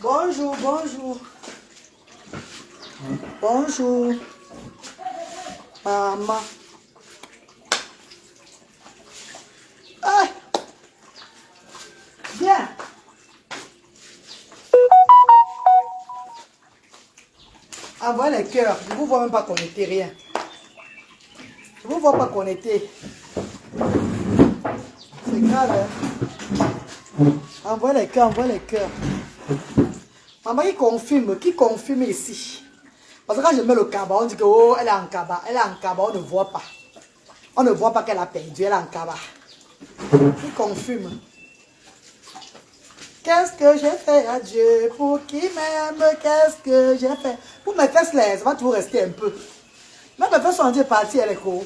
Bonjour, bonjour. Bonjour. Maman. Ah. Viens. Envoie les cœurs. Je ne vous vois même pas connecter rien. Je ne vous vois pas connecter. C'est grave, hein? Envoie les cœurs, envoie les cœurs. Maman qui confirme ici. Parce que quand je mets le cabas, on dit que oh, elle est en cabas. Elle est en cabas, on ne voit pas. On ne voit pas qu'elle a perdu, elle est en cabas. Qui confirme. Qu'est-ce que j'ai fait à Dieu pour qu'il m'aime? Qu'est-ce que j'ai fait? Pour mes fesses, là, ça va toujours rester un peu. Même mes fesses sont déjà parties, elle est cool.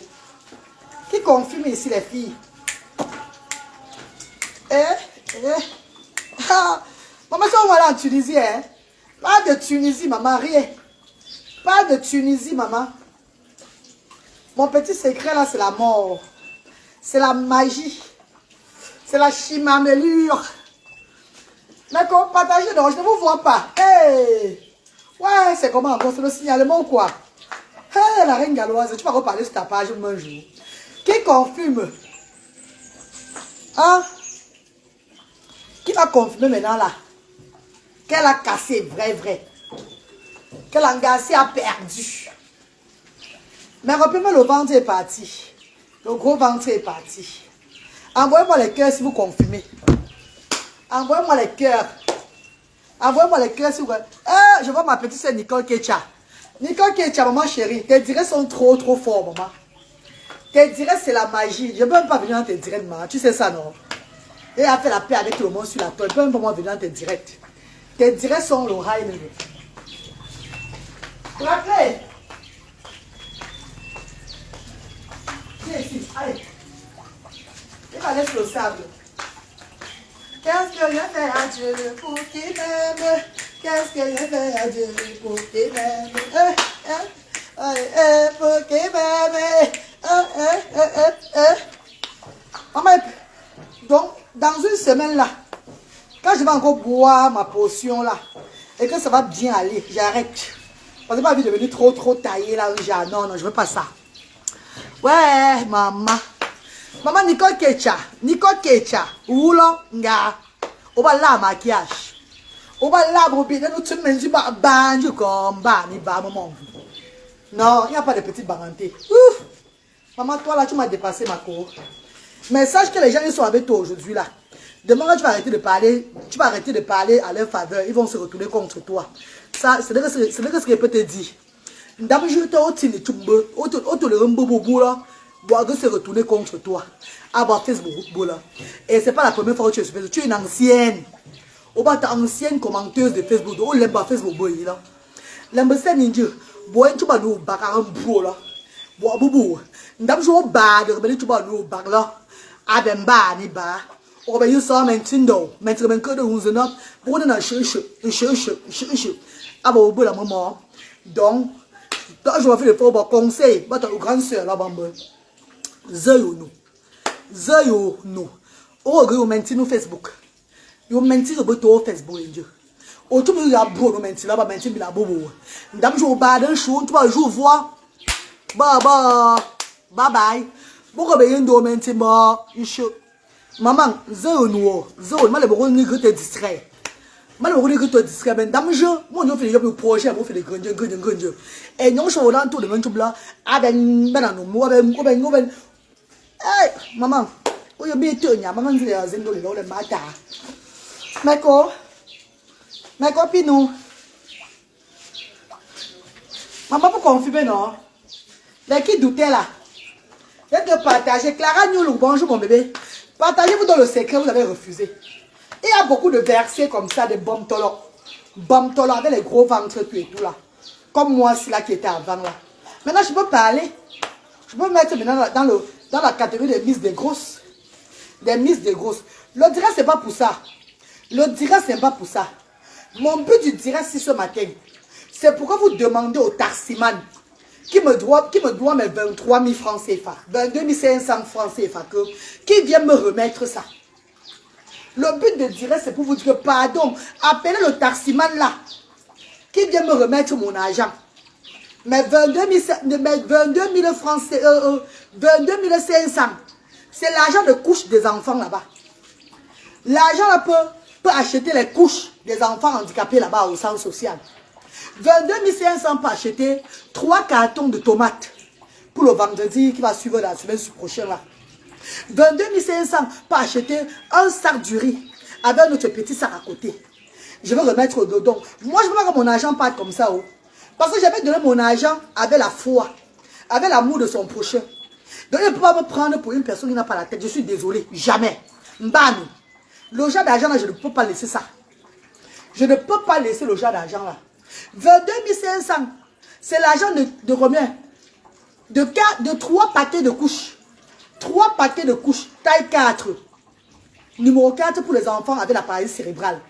Qui confirme ici, les filles? Ah. Maman, si on va aller en Tunisie, hein? Pas de Tunisie, maman, rien. Pas de Tunisie, maman. Mon petit secret, là, c'est la mort. C'est la magie. C'est la chimamelure. Mais qu'on partage, non, je ne vous vois pas. Hey! Ouais, c'est comment encore? C'est le signalement ou quoi? Hey, la reine galloise, tu vas reparler sur ta page un jour. Qui confirme? Hein? Qui va confirmer maintenant là? Qu'elle a cassé, vrai. Que l'engagé a perdu. Mais rappelez-moi, le ventre est parti. Le gros ventre est parti. Envoyez-moi les cœurs si vous confirmez. Envoyez-moi les cœurs. Envoyez-moi les cœurs si vous... je vois ma petite sœur Nicole Kecha. Nicole Kecha, maman chérie, tes directs sont trop forts, maman. Tes directs, c'est la magie. Je ne peux même pas venir dans tes directs, maman. Tu sais ça, non? Et elle a fait la paix avec tout le monde sur la toile. Je ne peux même pas venir dans tes directs. Tes directs sont le rail. La clé. Viens ici, allez. Il va aller sur le sable. Qu'est-ce que j'ai fait à Dieu pour qu'il m'aime? Qu'est-ce que j'ai fait à Dieu pour qu'il m'aime? Pour qu'il m'aime. Maman, donc, dans une semaine là, quand je vais encore boire ma potion là, et que ça va bien aller, j'arrête. Parce que j'ai pas envie de devenir trop taillé là. Non, je veux pas ça. Ouais, maman. Maman Nicole Kecha. Oula, nga. On va là maquillage. On va là, mon bébé. Nous, tu me dis, banjo comme bah, ni bah, maman. Non, il n'y a pas de petite baranté. Ouf. Maman, toi là, tu m'as dépassé ma cour. Mais sache que les gens, ils sont avec toi aujourd'hui là. Demain, quand tu vas arrêter de parler, à leur faveur, ils vont se retourner contre toi. Ça, c'est ce que je peux te dire. D'abord, je te retire tout le là, pour se retourner contre toi. Avoir Facebook là. Et c'est pas la première fois que tu es sur Facebook. Tu es une ancienne. Ou pas ta ancienne commenteuse de Facebook. Ou l'aime pas Facebook là. L'aime c'est ninja. Boy, tu vas nous bagarre un là. Bois boubou. D'abord, je vais bagarre, tu vas nous bagarre là. Abemba ni ba. Ou bien you saw Nintendo. Maintenant, que de vous en a. Pour nous en chercher. Ah bon, au bout de la maman. Donc, je vais faire le faux conseil. Mais ta grande soeur là, bambou. Zayo nous. Oh, vous mentez nous Facebook. Vous mentez sur votre Facebook. Oh, tu me dis, vous mentez là, vous mentez la bobo. Dame, je vous bats d'un chou, tu vas jouer voir. Bye bye. Pourquoi vous mentez, maman, zayo nous. Zayo, moi, les borons ne te distrait. Moi, le que tu dis que dans jeu, moi, je fais des projets, je fais des grands. Et nous, je suis dans tout le monde là. Ah ben, hey, maman, où est bien tenu? Maman, je vais zendo le matin. Mais copine, nous. Maman, pour confirmer, non? Les qui doutaient là? Je vais te partager. Clara Nioulou, bonjour mon bébé. Partagez-vous dans le secret, vous avez refusé. Il y a beaucoup de versets comme ça, des bombes tolo avec les gros ventres et tout là. Comme moi, c'est là qui était avant là. Maintenant, je peux parler. Je peux mettre maintenant dans la catégorie des miss des grosses. Des miss des grosses. Le direct, c'est pas pour ça. Le direct, ce n'est pas pour ça. Mon but du direct, c'est ce matin. C'est pourquoi vous demandez au taximan qui me doit mes 23 000 francs CFA, 22 500 francs CFA, qui vient me remettre ça. Le but de direct, c'est pour vous dire, pardon, appelez le taximan là, qui vient me remettre mon argent. Mes 22 000 francs, 22 500, c'est l'argent de couche des enfants là-bas. L'argent là peut acheter les couches des enfants handicapés là-bas au centre social. 22 500 peut acheter 3 cartons de tomates pour le vendredi qui va suivre la semaine prochaine là. 22 500 peut acheter un sac du riz avec notre petit sac à côté. Je vais remettre au dodon. Moi, je ne veux pas que mon argent parte comme ça. Oh. Parce que j'avais donné mon argent avec la foi, avec l'amour de son prochain. Donc, il ne peut pas me prendre pour une personne qui n'a pas la tête. Je suis désolé. Jamais. Mbani. Le genre d'argent là, je ne peux pas laisser ça. Je ne peux pas laisser le genre d'argent là. 22 500, c'est l'argent de combien? De 3 paquets de couches. 3 paquets de couches, taille 4. Numéro 4 pour les enfants avec la paralysie cérébrale.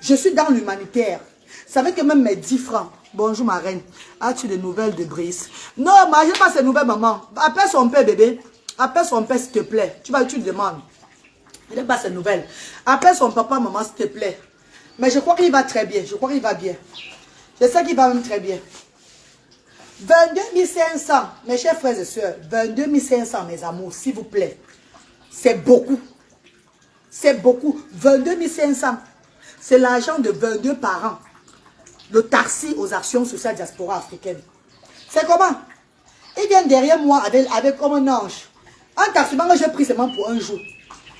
Je suis dans l'humanitaire. Ça veut que même mes 10 francs. Bonjour ma reine. As-tu des nouvelles de Brice? Non, je n'ai pas ces nouvelles, maman. Appelle son père, bébé. Appelle son père, s'il te plaît. Tu demandes. Il n'a pas ces nouvelles. Appelle son papa, maman, s'il te plaît. Mais je crois qu'il va très bien. Je crois qu'il va bien. Je sais qu'il va même très bien. 22 500, mes chers frères et sœurs. 22 500, mes amours, s'il vous plaît. C'est beaucoup. C'est beaucoup. 22 500. C'est l'argent de 22 parents. Le taxi aux actions sociales diaspora africaine. C'est comment? Il vient derrière moi avec comme un ange. Un taximan que j'ai pris seulement pour un jour.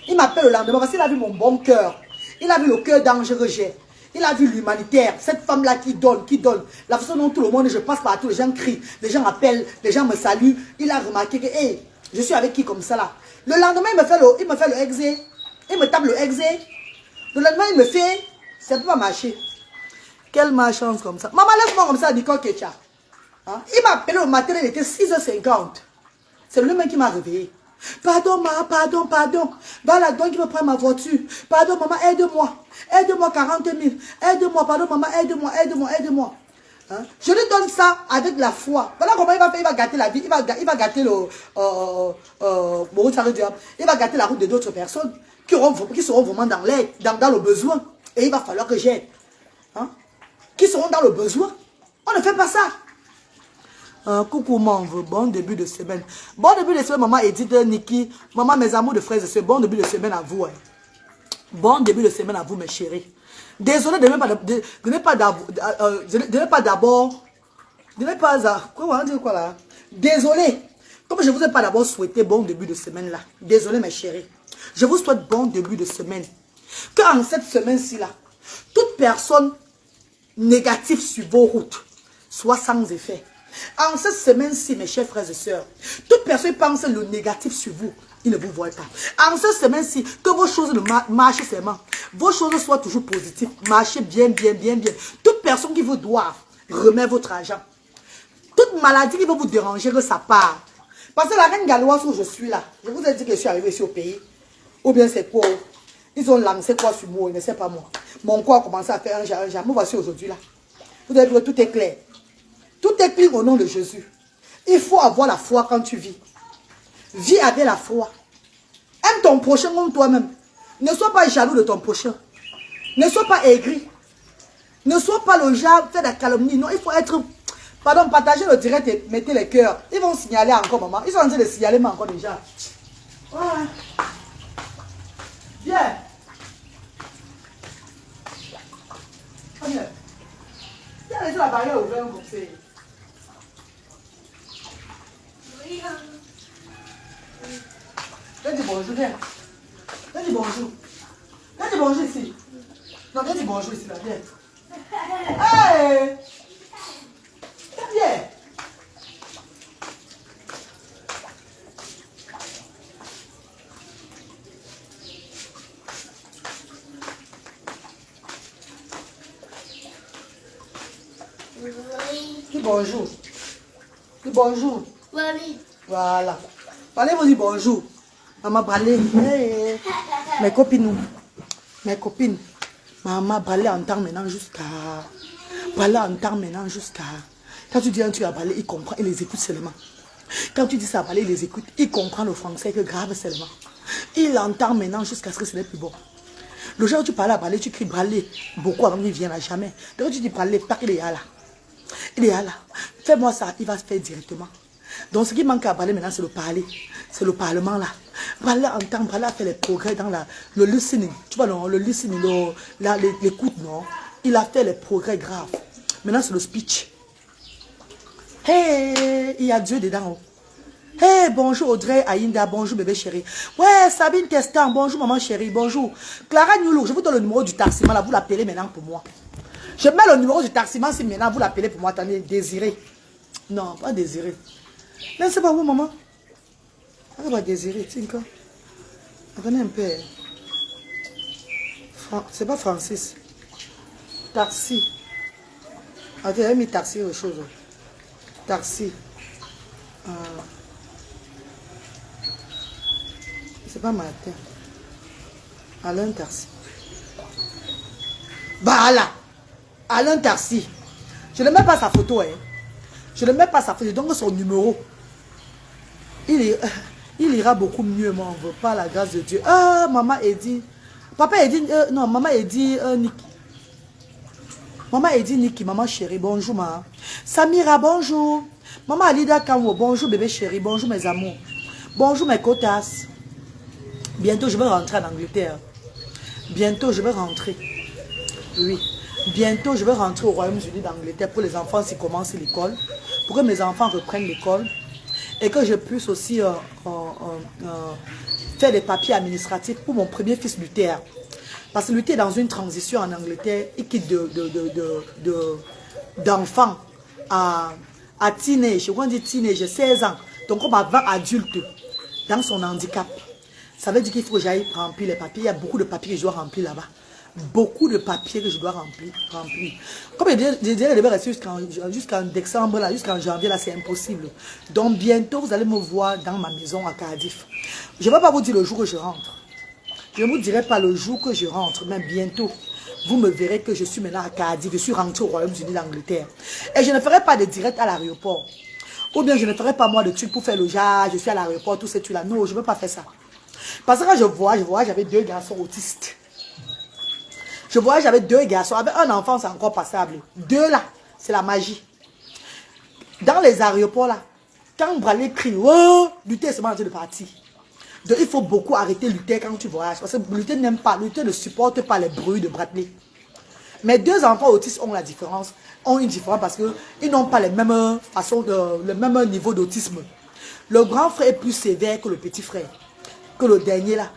Il m'appelle le lendemain parce qu'il a vu mon bon cœur. Il a vu le cœur d'ange que j'ai. Il a vu l'humanitaire. Cette femme-là qui donne. La façon dont tout le monde, je passe partout, les gens crient, les gens appellent, les gens me saluent. Il a remarqué que, hey, je suis avec qui comme ça là. Le lendemain, il me fait le exé. Il me tape le exé. Le lendemain, il me fait, ça ne peut pas marcher. Quelle malchance comme ça. Maman, laisse-moi comme ça, Nicole Ketcha. Hein? Il m'a appelé au matin, il était 6h50. C'est lui-même qui m'a réveillé. Pardon, maman, pardon. Voilà, donc il me prend ma voiture. Pardon, maman, aide-moi. Aide-moi, 40 000. Aide-moi, pardon, maman, aide-moi. Hein? Je lui donne ça avec la foi. Voilà comment il va faire, il va gâter la vie. Il va gâter il va gâter la route de d'autres personnes qui seront vraiment dans l'aide, dans le besoin. Et il va falloir que j'aide. Hein? Qui seront dans le besoin. On ne fait pas ça. Coucou maman, bon début de semaine. Bon début de semaine, maman Edith, Niki, maman, mes amours de frères et sœurs, bon début de semaine à vous. Hein. Bon début de semaine à vous, mes chéris. Désolé de ne pas d'abord. Quoi là? Désolé. Comme je ne vous ai pas d'abord souhaité bon début de semaine là. Désolé, mes chéris. Je vous souhaite bon début de semaine. Car en cette semaine-ci là, toute personne négative sur vos routes soit sans effet. En cette semaine-ci, mes chers frères et sœurs, toute personne pense le négatif sur vous, il ne vous voit pas. En cette semaine-ci, que vos choses ne marchent seulement, vos choses soient toujours positives, marchez bien. Toute personne qui vous doit, remet votre argent. Toute maladie qui va vous déranger, que ça part. Parce que la reine galloise où je suis là, je vous ai dit que je suis arrivé ici au pays. Ou bien c'est quoi? Ils ont lancé quoi sur moi, je ne sais pas moi. Mon corps a commencé à faire un genre. Me voici aujourd'hui là. Vous avez vu, tout est clair. Tout est clair au nom de Jésus. Il faut avoir la foi quand tu vis. Vis avec la foi. Aime ton prochain comme toi-même. Ne sois pas jaloux de ton prochain. Ne sois pas aigri. Ne sois pas le genre fait de la calomnie. Non, il faut être... Pardon, partagez le direct et mettez les cœurs. Ils vont signaler encore, maman. Ils sont en train de signaler, mais encore déjà. Voilà. Viens. Viens. Viens laisser la barrière ouverte comme ça. Viens dire bonjour, viens. Viens dire bonjour. Viens dire bonjour ici. Non, viens dire bonjour ici, là, viens. Hey! Viens. Dis bonjour. Dis bonjour. Oui. Voilà. Allez vous dire bonjour. Maman, parlez. Hey. Mes copines. Mes copines, maman, balai en temps maintenant jusqu'à... Balai en temps maintenant jusqu'à... Quand tu dis un truc à balai, il comprend, il les écoute seulement. Quand tu dis ça à balai, il les écoute, il comprend le français que grave seulement. Il entend maintenant jusqu'à ce que ce n'est plus bon. Le jour où tu parles à balai, tu cries balai beaucoup avant qu'il vienne à jamais. Donc tu dis balai, il est là. Il est là. Fais-moi ça, il va se faire directement. Donc ce qui manque à balai maintenant, c'est le parler. C'est le parlement là. Balai entend, balai fait les progrès dans le listening. Tu vois non, le listening, l'écoute non. Il a fait les progrès graves. Maintenant c'est le speech. Hey, il y a Dieu dedans. Oh. Hey, bonjour Audrey Aïnda, bonjour bébé chéri. Ouais, Sabine Testan, bonjour maman chérie, bonjour. Clara Nyoulou, je vous donne le numéro du taximan là, vous l'appelez maintenant pour moi. Je mets le numéro du taximan si maintenant vous l'appelez pour moi. Attendez, Désiré. Non, pas Désiré. Mais c'est pas vous maman. C'est pas Désiré, tiens quoi. Attendez un peu. C'est pas Francis. Taxi. Attendez, j'ai mis taxi autre chose. Taxi. C'est pas Martin. Alain Taxi. Bah là. Alain Taxi. Je ne mets pas sa photo. Hein. Je ne mets pas sa photo. Donc son numéro. Il ira beaucoup mieux. Moi, on ne veut pas la grâce de Dieu. Ah, maman Eddy. Papa Eddy. Non, maman Eddy. Niki. Maman Eddy Niki. Maman chérie. Bonjour, maman. Samira, bonjour. Maman Alida Kamwo. Bonjour, bébé chérie. Bonjour, mes amours. Bonjour, mes cotas. Bientôt, je vais rentrer en Angleterre. Bientôt, je vais rentrer. Oui. Bientôt, je vais rentrer au Royaume-Uni d'Angleterre pour les enfants s'ils commencent l'école. Pour que mes enfants reprennent l'école. Et que je puisse aussi faire des papiers administratifs pour mon premier fils Luther. Parce que Luther est dans une transition en Angleterre. Il quitte d'enfant à teenage. On dit teenage, 16 ans. Donc, comme avant adulte, dans son handicap. Ça veut dire qu'il faut que j'aille remplir les papiers. Il y a beaucoup de papiers que je dois remplir là-bas. Beaucoup de papiers que je dois remplir. Comme je disais, je devais rester jusqu'en décembre, jusqu'en janvier, là, c'est impossible. Donc, bientôt, vous allez me voir dans ma maison à Cardiff. Je ne vais pas vous dire le jour que je rentre. Je ne vous dirai pas le jour que je rentre, mais bientôt, vous me verrez que je suis maintenant à Cardiff. Je suis rentré au Royaume-Uni d'Angleterre. Et je ne ferai pas de direct à l'aéroport. Ou bien, je ne ferai pas moi de trucs pour faire le genre, je suis à l'aéroport, tout ces trucs-là. Non, je ne veux pas faire ça. Parce que quand je voyage, j'avais 2 garçons autistes. Je voyage avec 2 garçons. Avec un enfant, c'est encore passable. 2 là, c'est la magie. Dans les aéroports là, quand Bralé crie, oh, Luther est en train de partir. Donc il faut beaucoup arrêter Luther quand tu voyages. Parce que Luther n'aime pas, Luther ne supporte pas les bruits de Bradley. Mais 2 enfants autistes ont la différence. Ont une différence parce qu'ils n'ont pas les mêmes façons, le même niveau d'autisme. Le grand frère est plus sévère que le petit frère. Que le dernier là.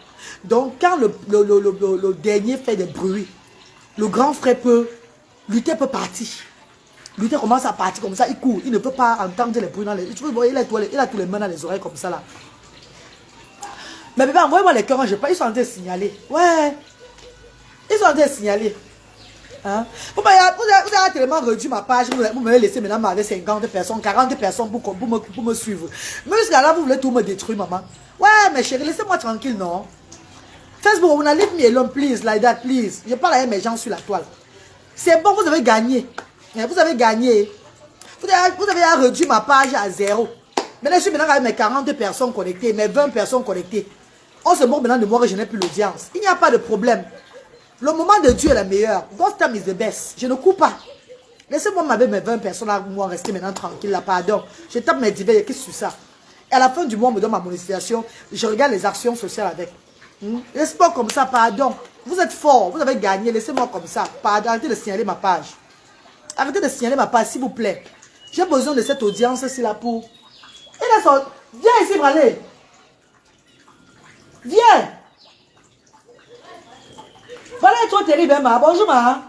Donc quand le dernier fait des bruits, le grand frère peut, Luther peut partir. Luther commence à partir comme ça, il court, il ne peut pas entendre les bruits dans les... Tu vois, il a tous les mains dans les oreilles comme ça là. Mais bébé, envoyez-moi les cœurs, ils sont en train de signaler. Ouais. Ils sont en train de signaler. Hein? Vous avez tellement réduit ma page, vous m'avez laissé maintenant avec 50 personnes, 40 personnes pour me suivre. Mais jusqu'à là, vous voulez tout me détruire, maman. Ouais, mais chérie, laissez-moi tranquille, non? Facebook, vous n'allez leave me alone, please, like that, please. Je parle avec mes gens sur la toile. C'est bon, vous avez gagné. Vous avez gagné. Vous avez réduit ma page à 0. Maintenant, je suis maintenant avec mes 40 personnes connectées, mes 20 personnes connectées. On se moque maintenant de moi que je n'ai plus l'audience. Il n'y a pas de problème. Le moment de Dieu est le meilleur. God's time is the best. Je ne coupe pas. Laissez-moi avec mes 20 personnes là, moi rester maintenant tranquille là, pardon. Je tape mes divers, qu'est-ce que c'est ça? Et à la fin du mois, on me donne ma monétisation. Je regarde les actions sociales avec. Laissez-moi comme ça, pardon. Vous êtes fort, vous avez gagné, laissez-moi comme ça. Pardon, arrêtez de signaler ma page. Arrêtez de signaler ma page, s'il vous plaît. J'ai besoin de cette audience-ci là pour... Viens ici, Bralé. Viens. Voilà, toi, terrible, hein, ma. Bonjour, ma.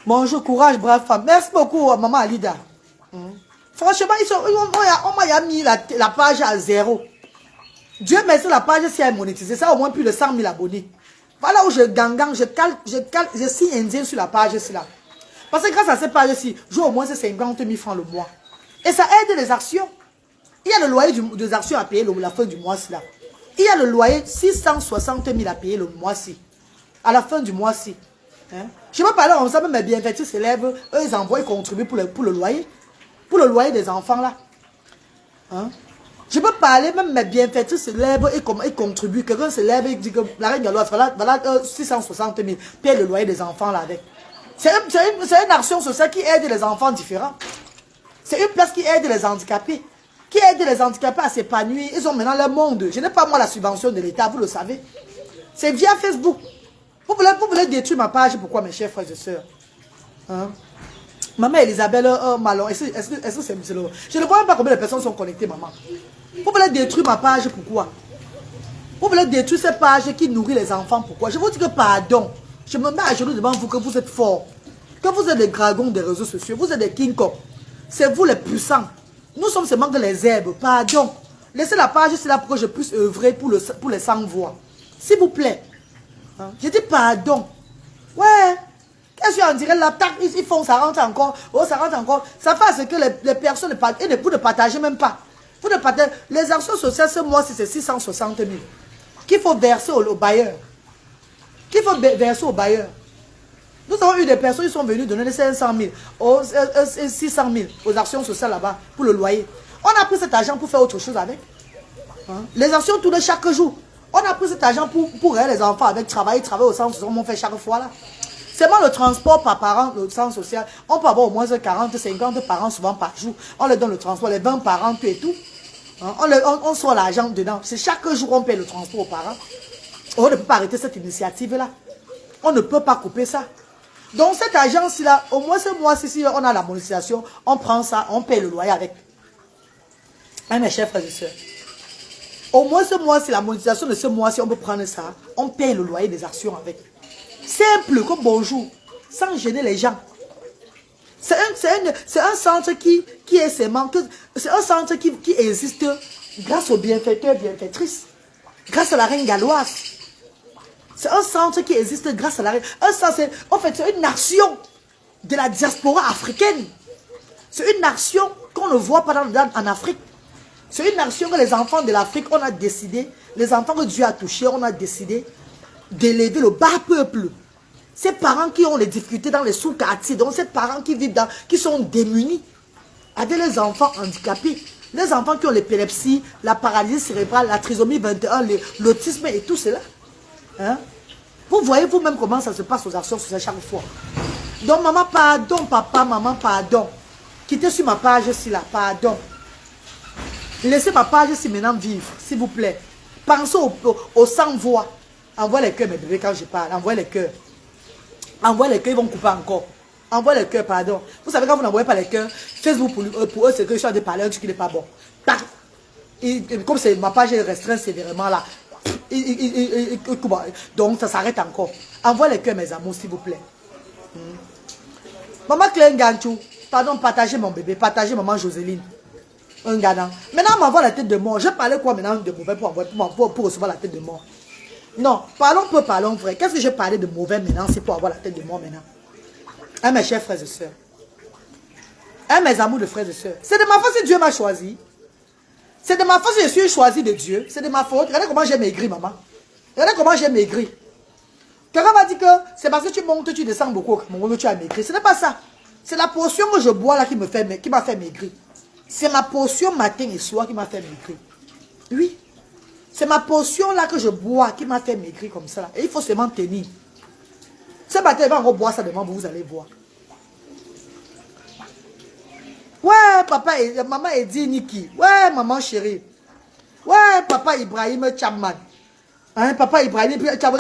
Bonjour, courage, brave femme. Merci beaucoup, maman Alida. Franchement, on m'a mis la page à 0. Dieu merci, la page si elle est monétisée. Ça, au moins plus de 100 000 abonnés. Voilà où je gangang, je signe indien sur la page ici là. Parce que grâce à cette page-ci, j'ai au moins 50 000 francs le mois. Et ça aide les actions. Il y a le loyer des actions à payer la fin du mois là. Il y a le loyer 660 000 à payer le mois-ci. À la fin du mois-ci. Hein? Je vais parler ensemble, mes bienfaiteurs élèves, eux, ils envoient, ils contribuent pour le loyer. Pour le loyer des enfants, là. Hein? Je peux parler, même mes bienfaiteurs s'élèvent et ils contribuent. Quelqu'un s'élève et dit que la reine Galloise, voilà 660 000, paye le loyer des enfants là avec. C'est une action sociale qui aide les enfants différents. C'est une place qui aide les handicapés. Qui aide les handicapés à s'épanouir. Ils ont maintenant leur monde. Je n'ai pas moi la subvention de l'État, vous le savez. C'est via Facebook. Vous voulez détruire ma page, pourquoi mes chers frères et sœurs? Hein? Maman Elisabeth Malon, est-ce que c'est le... Je ne vois même pas combien de personnes sont connectées, maman. Vous voulez détruire ma page, pourquoi? Vous voulez détruire cette page qui nourrit les enfants, pourquoi? Je vous dis que pardon. Je me mets à genoux devant vous que vous êtes forts. Que vous êtes des dragons des réseaux sociaux. Vous êtes des King Kong. C'est vous les puissants. Nous sommes seulement que les herbes. Pardon. Laissez la page, c'est là pour que je puisse œuvrer pour les sans-voix. S'il vous plaît. Hein? Je dis pardon. Ouais. Qu'est-ce qu'on dirait là? Ils font, ça rentre encore. Oh, ça rentre encore. Ça fait ce que les personnes vous ne partagez même pas. Vous ne partagez. Les actions sociales, ce mois-ci, c'est 660 000. Qu'il faut verser au bailleur. Qu'il faut verser au bailleur. Nous avons eu des personnes qui sont venues donner 500 000, 600 000 aux actions sociales là-bas pour le loyer. On a pris cet argent pour faire autre chose avec. Hein? Les actions tournent chaque jour. On a pris cet argent pour les enfants avec travailler au centre social, on fait chaque fois là. Seulement le transport par parent, le centre social, on peut avoir au moins 40, 50 parents souvent par jour. On leur donne le transport, les 20 parents, tout et tout. Hein? On sort l'argent dedans. C'est chaque jour on paye le transport aux parents. On ne peut pas arrêter cette initiative-là. On ne peut pas couper ça. Donc cette agence-là, au moins ce mois-ci, si on a la monétisation, on prend ça, on paye le loyer avec. Hein, mes chers frères et sœurs. Au moins ce mois-ci, la monétisation de ce mois-ci, on peut prendre ça, on paye le loyer des actions avec. Simple comme bonjour, sans gêner les gens. C'est un centre qui est seulement, c'est un centre qui existe grâce aux bienfaiteurs, bienfaitrices, grâce à la reine galloise. C'est un centre qui existe grâce à la reine. En fait, c'est une nation de la diaspora africaine. C'est une nation qu'on ne voit pas en Afrique. C'est une nation que les enfants de l'Afrique, on a décidé, les enfants que Dieu a touchés, on a décidé d'élever le bas peuple. Ces parents qui ont les difficultés dans les sous-quartiers, donc ces parents qui vivent qui sont démunis, avec les enfants handicapés, les enfants qui ont l'épilepsie, la paralysie cérébrale, la trisomie 21, l'autisme et tout cela. Hein? Vous voyez vous-même comment ça se passe aux actions sociales chaque fois. Donc maman, pardon, papa, maman, pardon. Quittez sur ma page ici là, pardon. Laissez ma page ici maintenant vivre, s'il vous plaît. Pensez aux sans-voix. Envoie les cœurs, mes bébés, quand je parle. Envoie les cœurs. Envoie les cœurs, ils vont couper encore. Envoie les cœurs, pardon. Vous savez, quand vous n'envoyez pas les cœurs, Facebook pour eux, c'est que je suis en train de parler un truc qui n'est pas bon. Comme ma page est restreinte sévèrement là. Donc ça s'arrête encore. Envoie les cœurs, mes amours, s'il vous plaît. Maman Claire Ganchou, pardon, partagez mon bébé, partagez maman Joséline. Un gagnant. Maintenant, on m'envoie la tête de mort. Je parlais quoi maintenant de mauvais pour recevoir la tête de mort? Non, parlons peu, parlons vrai. Qu'est-ce que j'ai parlé de mauvais maintenant? C'est pour avoir la tête de mort maintenant. Hein, mes chers frères et sœurs. Hein, mes amours de frères et sœurs. C'est de ma faute si Dieu m'a choisi. C'est de ma faute si je suis choisi de Dieu. C'est de ma faute. Regardez comment j'ai maigri, maman. Regardez comment j'ai maigri. Quelqu'un m'a dit que c'est parce que tu montes, tu descends beaucoup au Cameroun que tu as maigri. Ce n'est pas ça. C'est la potion que je bois là qui m'a fait maigrir. C'est ma potion matin et soir qui m'a fait maigrir. Oui. C'est ma potion là que je bois qui m'a fait maigrir comme ça. Là. Et il faut seulement tenir. Ce matin, il va encore boire ça devant vous, vous allez voir. Ouais, papa, maman Edi Niki. Ouais, maman chérie. Ouais, papa Ibrahim Chapman. Hein, papa Ibrahim Chapman.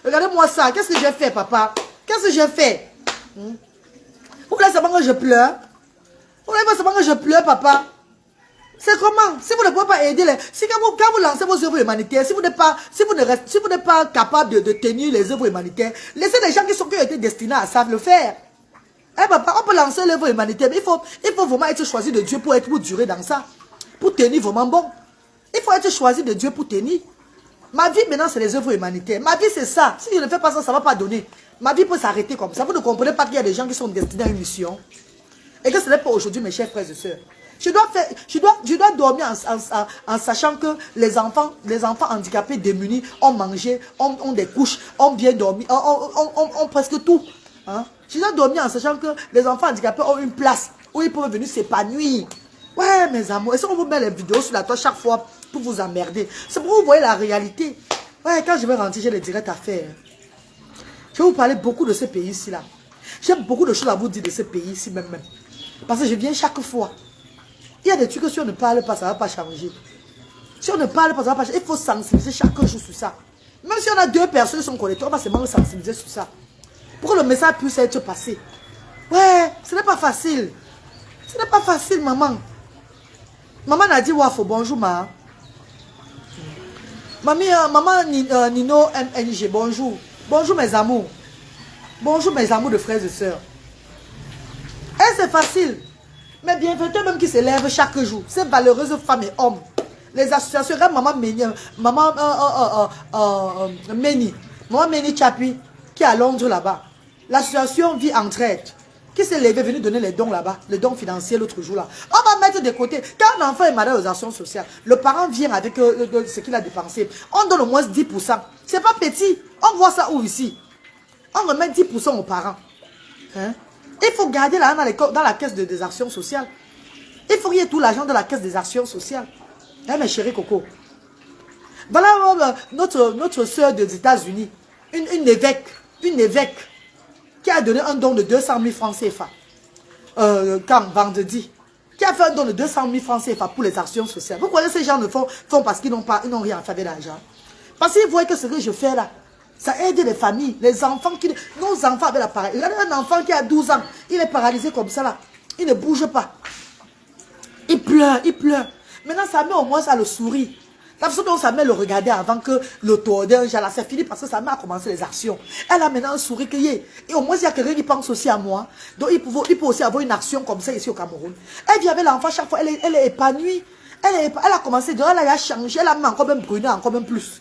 Regardez-moi ça. Qu'est-ce que j'ai fait, papa? Qu'est-ce que j'ai fait? Vous voulez savoir que je pleure? Vous voulez savoir que je pleure, papa? C'est comment? Si vous ne pouvez pas aider les... quand vous lancez vos œuvres humanitaires, si vous n'êtes pas capable de tenir les œuvres humanitaires, laissez les gens qui ont été destinés à ça le faire. Eh papa, on peut lancer l'œuvre humanitaire, mais il faut vraiment être choisi de Dieu pour durer dans ça. Pour tenir vraiment bon. Il faut être choisi de Dieu pour tenir. Ma vie maintenant, c'est les œuvres humanitaires. Ma vie, c'est ça. Si je ne fais pas ça, ça ne va pas donner. Ma vie peut s'arrêter comme ça. Vous ne comprenez pas qu'il y a des gens qui sont destinés à une mission. Et que ce n'est pas aujourd'hui, mes chers frères et sœurs. Je dois dormir en sachant que les enfants handicapés démunis ont mangé, ont des couches, ont bien dormi, ont presque tout. Hein? Je dois dormir en sachant que les enfants handicapés ont une place où ils peuvent venir s'épanouir. Ouais, mes amours, est-ce qu'on vous met les vidéos sur la toile chaque fois pour vous emmerder? C'est pour que vous voyez la réalité. Ouais, quand je vais rentrer, j'ai les directs à faire. Je vais vous parler beaucoup de ce pays-ci là. J'ai beaucoup de choses à vous dire de ce pays-ci même. Parce que je viens chaque fois. Il y a des trucs que si on ne parle pas, ça ne va pas changer. Si on ne parle pas, ça ne va pas changer. Il faut sensibiliser chaque jour sur ça. Même si on a 2 personnes qui sont connectées, on va seulement sensibiliser sur ça. Pour que le message puisse être passé. Ouais, ce n'est pas facile. Ce n'est pas facile, maman. Maman a dit Wafo, bonjour, ma. Maman Nino MNG, bonjour. Bonjour, mes amours. Bonjour, mes amours de frères et sœurs. Et c'est facile. Mais bienvenue même qui se lèvent chaque jour. Ces valeureuses femmes et hommes. Les associations, regarde maman Méni Chapi, qui est à Londres là-bas. L'association Vie Entraide, qui s'est levée, venue donner les dons là-bas, les dons financiers l'autre jour là. On va mettre de côté. Quand un enfant est malade aux actions sociales, le parent vient avec ce qu'il a dépensé. On donne au moins 10%. C'est pas petit. On voit ça où ici? On remet 10% aux parents. Hein? Il faut garder l'argent dans la caisse des actions sociales. Il faut qu'il y ait tout l'argent dans la caisse des actions sociales. Hein, mes chéris Coco. Voilà notre soeur des États-Unis. Une évêque qui a donné un don de 200 000 francs CFA. Quand vendredi. Qui a fait un don de 200 000 francs CFA pour les actions sociales. Vous croyez que ces gens le font parce qu'ils n'ont rien à faire avec l'argent. Parce qu'ils voient que ce que je fais là, ça aide les familles, les enfants, nos enfants avec l'appareil. Regardez un enfant qui a 12 ans, il est paralysé comme ça là. Il ne bouge pas. Il pleure, il pleure. Maintenant, sa mère au moins, ça le sourit. La façon dont sa mère le regardait avant que le tordeur, c'est fini parce que sa mère a commencé les actions. Elle a maintenant un sourire que et au moins, il y a quelqu'un qui pense aussi à moi. Donc, il peut aussi avoir une action comme ça ici au Cameroun. Elle vit avec l'enfant chaque fois, elle est épanouie. Elle a commencé, elle a changé, elle a même encore même brûlé encore même plus.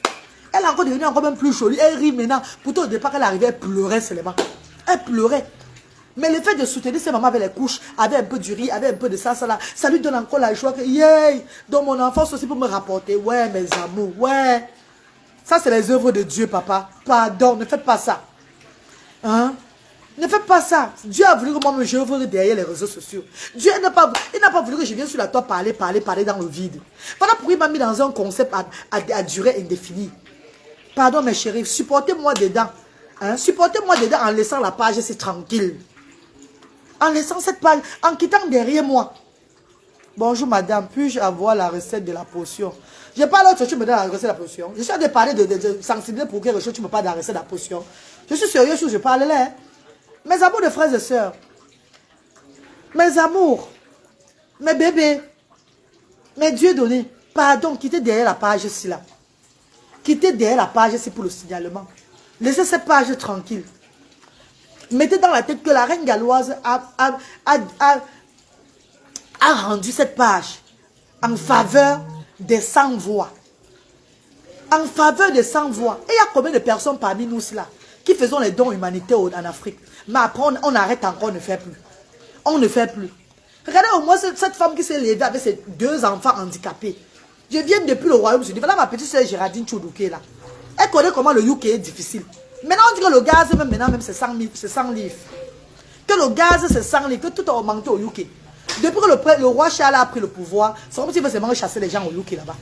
Elle est encore devenue encore même plus jolie. Elle rit maintenant. Pourtant, au départ, elle arrivait, elle pleurait seulement. Elle pleurait. Mais le fait de soutenir ses mamans avec les couches, avec un peu du riz, avec un peu de ça là, ça lui donne encore la joie que, yeah, donc mon enfance aussi pour me rapporter. Ouais, mes amours, ouais. Ça, c'est les œuvres de Dieu, papa. Pardon, ne faites pas ça. Hein? Ne faites pas ça. Dieu a voulu que moi, je œuvre derrière les réseaux sociaux. Dieu n'a pas voulu que je vienne sur la toile parler dans le vide. Voilà pourquoi il m'a mis dans un concept à durée indéfinie. Pardon, mes chéris, supportez-moi dedans. Hein? Supportez-moi dedans en laissant la page, c'est tranquille. En laissant cette page, en quittant derrière moi. Bonjour madame, puis-je avoir la recette de la potion? Je parle autre chose, tu me donnes la recette de la potion. Je suis en train de parler de sensibiliser pour quelque chose, tu me parles de la recette de la potion. Je suis sérieux sur je parle là. Hein? Mes amours de frères et sœurs. Mes amours. Mes bébés. Mes dieux donnés. Pardon, quittez derrière la page ici là. Quittez derrière la page, c'est pour le signalement. Laissez cette page tranquille. Mettez dans la tête que la reine galloise a rendu cette page en faveur des sans-voix. En faveur des sans-voix. Et il y a combien de personnes parmi nous là qui faisons les dons humanitaires en Afrique? Mais après, on arrête encore, on ne fait plus. On ne fait plus. Regardez au moins cette femme qui s'est levée avec ses 2 enfants handicapés. Je viens depuis le Royaume-Uni. Voilà ma petite soeur Géraldine Choudouké là. Elle connaît comment le UK est difficile. Maintenant on dit que le gaz même c'est 100 livres. Que le gaz c'est 100 livres. Que tout a augmenté au UK. Depuis que le roi Charles a pris le pouvoir, c'est comme s'il veut seulement chasser les gens au UK là-bas.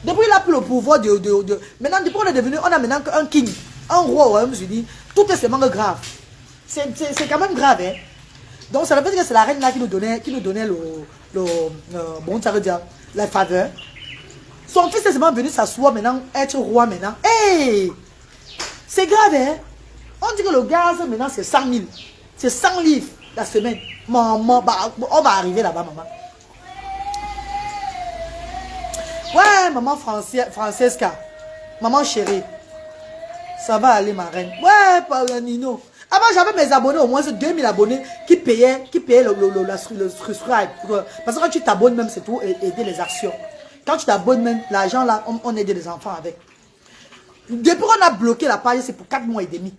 Depuis qu'il a pris le pouvoir maintenant, depuis qu'on est devenu, on a maintenant un king, un roi au Royaume-Uni, tout est seulement grave. C'est quand même grave, hein. Donc ça veut dire que c'est la reine là qui nous donnait bon, ça veut dire la faveur. Son fils est seulement venu s'asseoir maintenant, être roi maintenant. Hey! C'est grave, hein? On dit que le gaz maintenant c'est 100 000. C'est 100 livres la semaine. Maman, on va arriver là-bas, maman. Ouais, maman Francesca. Maman chérie. Ça va aller, ma reine. Ouais, Nino. Avant, j'avais mes abonnés, au moins 2000 abonnés qui payaient le subscribe. Parce que quand tu t'abonnes même, c'est tout aider les actions. Quand tu t'abonnes même, l'argent là, on aide les enfants avec. Depuis qu'on a bloqué la page, c'est pour 4 mois et demi.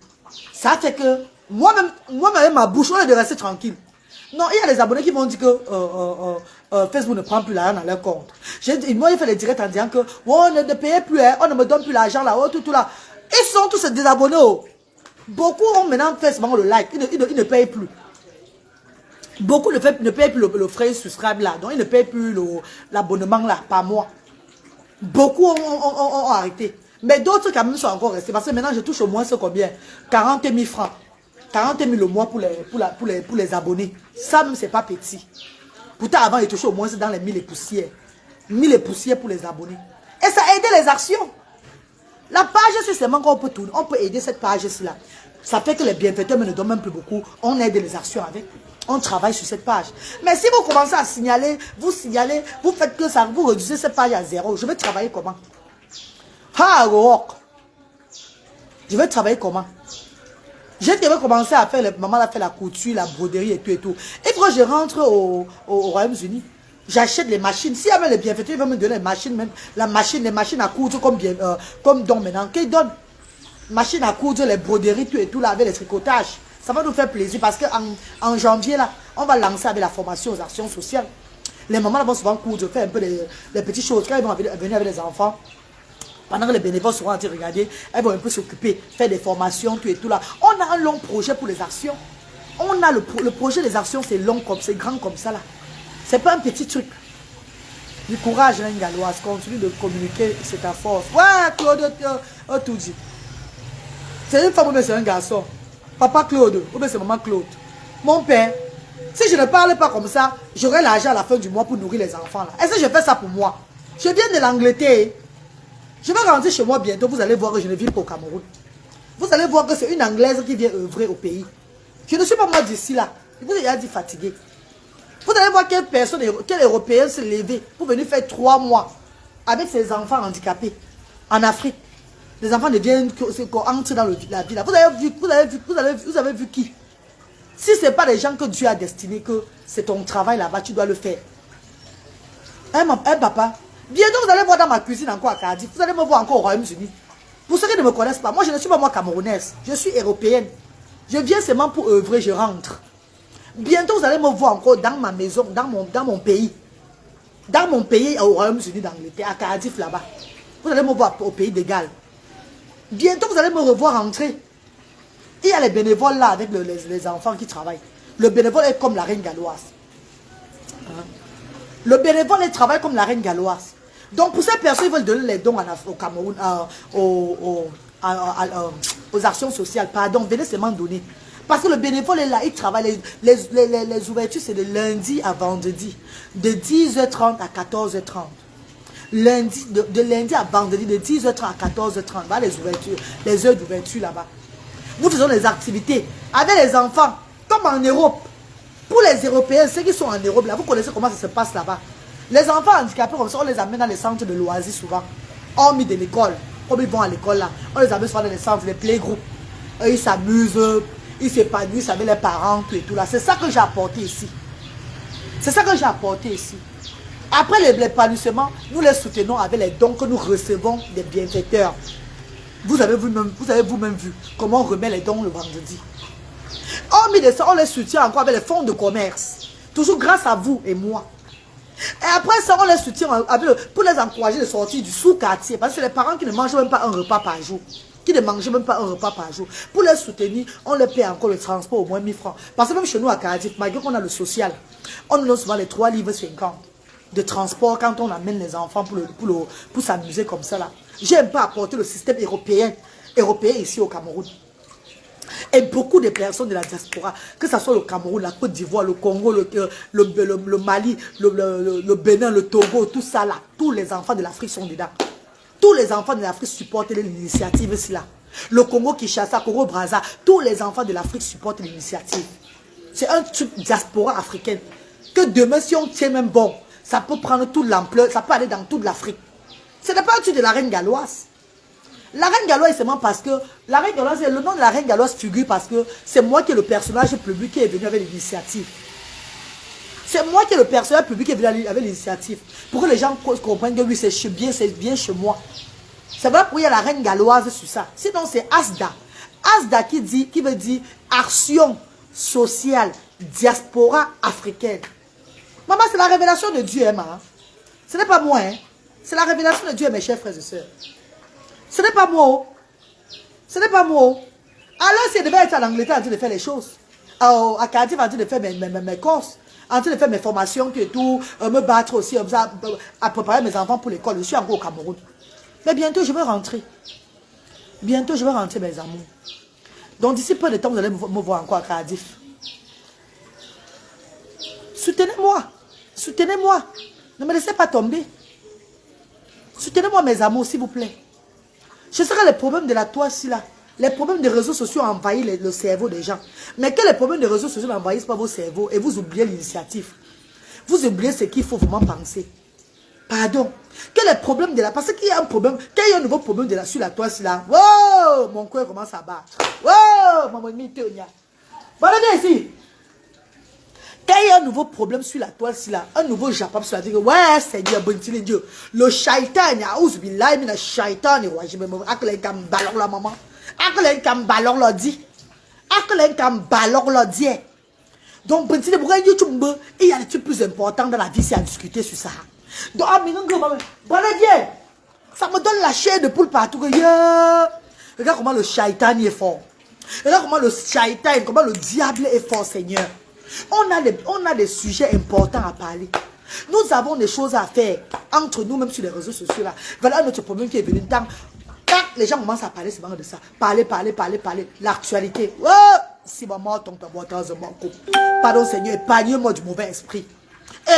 Ça fait que moi-même, ma bouche, on est de rester tranquille. Non, il y a des abonnés qui m'ont dit que Facebook ne prend plus l'argent dans leur compte. Moi, j'ai fait les directs en disant que on ne paye plus, hein, on ne me donne plus l'argent là, tout là. Ils sont tous des abonnés. Oh. Beaucoup ont maintenant fait seulement le like, ils ne payent plus. Beaucoup ne payent plus le frais subscribe là, donc ils ne payent plus l'abonnement là, par mois. Beaucoup ont arrêté. Mais d'autres quand même sont encore restés. Parce que maintenant je touche au moins ce combien 40 000 francs. 40 000 le mois pour les abonnés. Ça même c'est pas petit. Pourtant avant ils touchaient au moins dans les 1000 et poussières. 1000 et poussières pour les abonnés. Et ça a aidé les actions. La page c'est seulement qu'on peut tourner. On peut aider cette page-ci là. Ça fait que les bienfaiteurs ne donnent même plus beaucoup. On aide les actions avec. On travaille sur cette page. Mais si vous commencez à signaler, vous faites que ça, vous réduisez cette page à 0. Je vais travailler comment? Je vais travailler comment? Je devais commencer à faire, maman a fait la couture, la broderie et tout et tout. Et quand je rentre au Royaume-Uni, j'achète les machines. Si même les bienfaiteurs veulent me donner les machines, même les machines à coudre comme don maintenant, qu'ils donnent. Machines à coudre, les broderies, tout et tout là, avec les tricotages. Ça va nous faire plaisir parce qu'en janvier, là, on va lancer avec la formation aux actions sociales. Les mamans là, vont souvent coudre, faire un peu les petites choses. Quand ils vont venir avec les enfants, pendant que les bénévoles seront en train de regarder, elles vont un peu s'occuper, faire des formations, tout et tout là. On a un long projet pour les actions. On a le projet des actions, c'est long, c'est grand comme ça là. C'est pas un petit truc. Du courage, hein, Galoise. Continue de communiquer, c'est ta force. Ouais, Claude, tout dit. C'est une femme ou bien c'est un garçon? Papa Claude, ou bien c'est maman Claude. Mon père, si je ne parle pas comme ça, j'aurai l'argent à la fin du mois pour nourrir les enfants là. Est-ce que je fais ça pour moi? Je viens de l'Angleterre. Je vais rentrer chez moi bientôt, vous allez voir que je ne vis pas au Cameroun. Vous allez voir que c'est une Anglaise qui vient œuvrer au pays. Je ne suis pas moi d'ici là. Je vous ai déjà dit fatigué. Vous allez voir quelle personne, quel Européen s'est levé pour venir faire 3 mois avec ses enfants handicapés en Afrique. Les enfants deviennent qu'on entre dans la vie là. Vous avez vu qui? Si ce n'est pas les gens que Dieu a destinés, que c'est ton travail là-bas, tu dois le faire. Hein, papa? Bientôt, vous allez voir dans ma cuisine encore à Cardiff. Vous allez me voir encore au Royaume-Uni. Pour ceux qui ne me connaissent pas, moi je ne suis pas moi camerounaise. Je suis européenne. Je viens seulement pour œuvrer, je rentre. Bientôt, vous allez me voir encore dans ma maison, dans mon pays. Dans mon pays, au Royaume-Uni d'Angleterre, à Cardiff là-bas. Vous allez me voir au pays de Galles. Bientôt, vous allez me revoir entrer. Il y a les bénévoles là avec les enfants qui travaillent. Le bénévole est comme la reine galloise. Hein? Le bénévole, il travaille comme la reine galloise. Donc, pour ces personnes, ils veulent donner les dons au Cameroun, aux actions sociales. Pardon, venez seulement donner. Parce que le bénévole est là, il travaille. Les ouvertures, c'est de lundi à vendredi. De 10h30 à 14h30. Lundi, de lundi à vendredi, de 10h30 à 14h30. Voilà les ouvertures, les heures d'ouverture là-bas. Nous faisons des activités avec les enfants, comme en Europe. Pour les Européens, ceux qui sont en Europe, là, vous connaissez comment ça se passe là-bas. Les enfants handicapés, comme ça, on les amène dans les centres de loisirs souvent. Hormis de l'école, comme ils vont à l'école là, on les amène souvent dans les centres, les playgroups. Ils s'amusent, ils s'épanouissent avec les parents, tout et tout là. C'est ça que j'ai apporté ici. C'est ça que j'ai apporté ici. Après l'épanouissement, nous les soutenons avec les dons que nous recevons des bienfaiteurs. Vous avez vous-même vu comment on remet les dons le vendredi. Hormis de ça, on les soutient encore avec les fonds de commerce. Toujours grâce à vous et moi. Et après ça, on les soutient pour les encourager de sortir du sous-quartier. Parce que c'est les parents qui ne mangent même pas un repas par jour. Qui ne mangent même pas un repas par jour. Pour les soutenir, on leur paie encore le transport au moins 1000 francs. Parce que même chez nous à Cardiff, malgré qu'on a le social, on nous donne souvent les 3,50 livres de transport quand on amène les enfants pour s'amuser comme ça là. J'aime pas apporter le système européen ici au Cameroun. Et beaucoup de personnes de la diaspora, que ce soit le Cameroun, la Côte d'Ivoire, le Congo, le Mali, le Bénin, le Togo, tout ça là, tous les enfants de l'Afrique sont dedans. Tous les enfants de l'Afrique supportent l'initiative ici là. Le Congo, Kinshasa, Congo, Brazza, tous les enfants de l'Afrique supportent l'initiative. C'est un truc diaspora africaine. Que demain, si on tient même bon, ça peut prendre toute l'ampleur, ça peut aller dans toute l'Afrique. Ce n'est pas un truc de la reine galloise. La reine galloise, c'est seulement parce que la reine galloise, le nom de la reine galloise figure parce que c'est moi qui est le personnage public qui est venu avec l'initiative. C'est moi qui est le personnage public qui est venu avec l'initiative. Pour que les gens comprennent que oui, c'est bien chez moi. C'est vrai qu'il y a la reine galloise sur ça. Sinon, c'est Asda. Asda qui veut dire action sociale diaspora africaine. Maman, c'est la révélation de Dieu, hein, maman. Ce n'est pas moi, hein. C'est la révélation de Dieu, mes chers frères et sœurs. Ce n'est pas moi. Oh. Ce n'est pas moi. Oh. Alors, si elle devait être en Angleterre en train de faire les choses, à Cardiff en train de faire mes courses, en train de faire mes formations, et tout, me battre aussi, à préparer mes enfants pour l'école, je suis encore au Cameroun. Mais bientôt, je vais rentrer. Bientôt, je vais rentrer, mes amours. Donc, d'ici peu de temps, vous allez me voir encore à Cardiff. Soutenez-moi. Soutenez-moi. Ne me laissez pas tomber. Soutenez-moi, mes amours, s'il vous plaît. Je sais que les problèmes de la toile-ci, là, les problèmes des réseaux sociaux ont envahi le cerveau des gens. Mais que les problèmes des réseaux sociaux n'envahissent pas vos cerveaux et vous oubliez l'initiative. Vous oubliez ce qu'il faut vraiment penser. Pardon. Que les problèmes de la... Parce qu'il y a un problème, qu'il y a un nouveau problème de la, sur la toile-ci, là. Wow! Mon cœur commence à battre. Wow! Maman, mitonia. Voilà, viens ici. Quand il y a un nouveau problème sur la toile, un nouveau Japon sur la toile, ouais, Seigneur, bon Dieu, le shaitan, le shaitan, je me dis, akle kam balor la maman, akle kam balor la dit, akle kam balor la dit. Donc, bon Dieu, pourquoi il y a des trucs plus importants dans la vie, c'est à discuter sur ça. Donc, ça me donne la chair de poule partout. Regarde comment le shaitan est fort. Regarde comment le shaitan, comment le diable est fort, Seigneur. On a des sujets importants à parler. Nous avons des choses à faire entre nous, même sur les réseaux sociaux. Là. Voilà notre problème qui est venu. Quand les gens commencent à parler, c'est vraiment de ça. Parler. L'actualité. Oh, si maman tombe dans pardon Seigneur, épargnez-moi du mauvais esprit.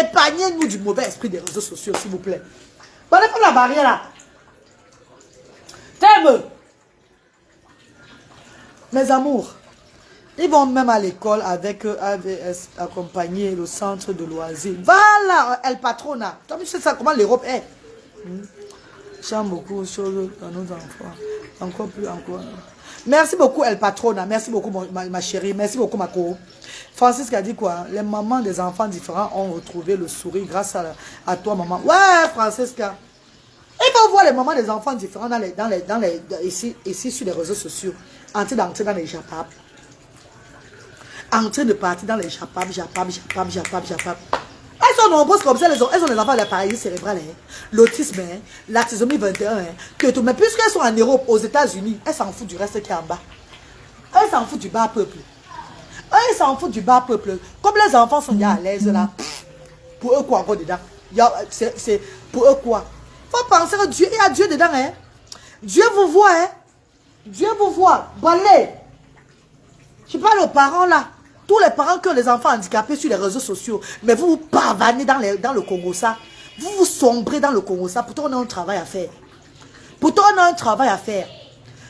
Épargnez-nous du mauvais esprit des réseaux sociaux, s'il vous plaît. Parlez pas la barrière là. T'aimes. Mes amours. Ils vont même à l'école avec AVS, accompagner le centre de loisirs. Voilà, El Patrona. Tu sais ça, comment l'Europe est. J'aime beaucoup de choses dans nos enfants. Encore plus, encore. Merci beaucoup, El Patrona. Merci beaucoup, ma chérie. Merci beaucoup, ma co. Francis qui a dit quoi? Les mamans des enfants différents ont retrouvé le sourire grâce à toi, maman. Ouais, Francisca. Il faut voir les mamans des enfants différents ici sur les réseaux sociaux. En train d'entrer dans les japap. En train de partir dans les japap. Elles sont nombreuses comme ça, elles ont des enfants de la paralysie cérébrale, hein, l'autisme, hein, la trisomie 21, hein, que tout. Mais puisqu'elles sont en Europe, aux États-Unis, elles s'en foutent du reste qui est en bas. Elles s'en foutent du bas peuple. Elles s'en foutent du bas peuple. Comme les enfants sont déjà à l'aise là, pour eux quoi encore dedans? C'est pour eux quoi? Faut penser que Dieu, il y a Dieu dedans, hein. Dieu vous voit, hein. Dieu vous voit. Balai. Je parle aux parents là. Tous les parents qui ont les enfants handicapés sur les réseaux sociaux, mais vous vous pavanez dans le Congo ça. Vous vous sombrez dans le Congo ça. Pourtant, on a un travail à faire.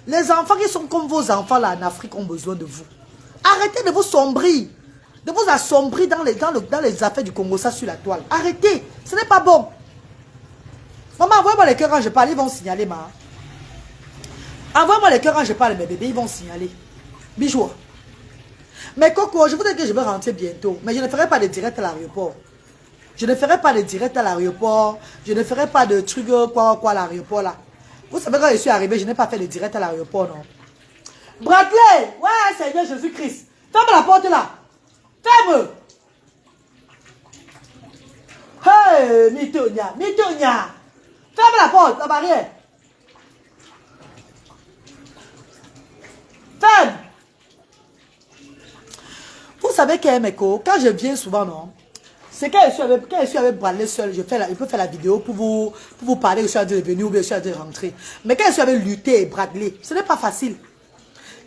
Les enfants qui sont comme vos enfants là en Afrique ont besoin de vous. Arrêtez de vous sombrer. De vous assombrir dans les affaires du Congo ça sur la toile. Arrêtez. Ce n'est pas bon. Maman, envoyez-moi les cœurs quand je parle. Ils vont signaler, ma. Envoyez-moi les cœurs quand je parle, mes bébés. Ils vont signaler. Bijou. Mais Coco, je vous dis que je vais rentrer bientôt. Mais je ne ferai pas de direct à l'aéroport. Je ne ferai pas de trucs quoi à l'aéroport là. Vous savez quand je suis arrivé, je n'ai pas fait de direct à l'aéroport, non. Bradley! Ouais, Seigneur Jésus-Christ. Ferme la porte là. Ferme. Hey, Mitonia. Ferme la porte, la barrière. Ferme. Vous savez qu'Emeko, quand je viens souvent, non, c'est quand je suis avec Bradley seul, je peux faire la vidéo pour vous parler, je suis en train de venir ou bien je suis en train de rentrer. Mais quand je suis avec Luther et Bradley, ce n'est pas facile.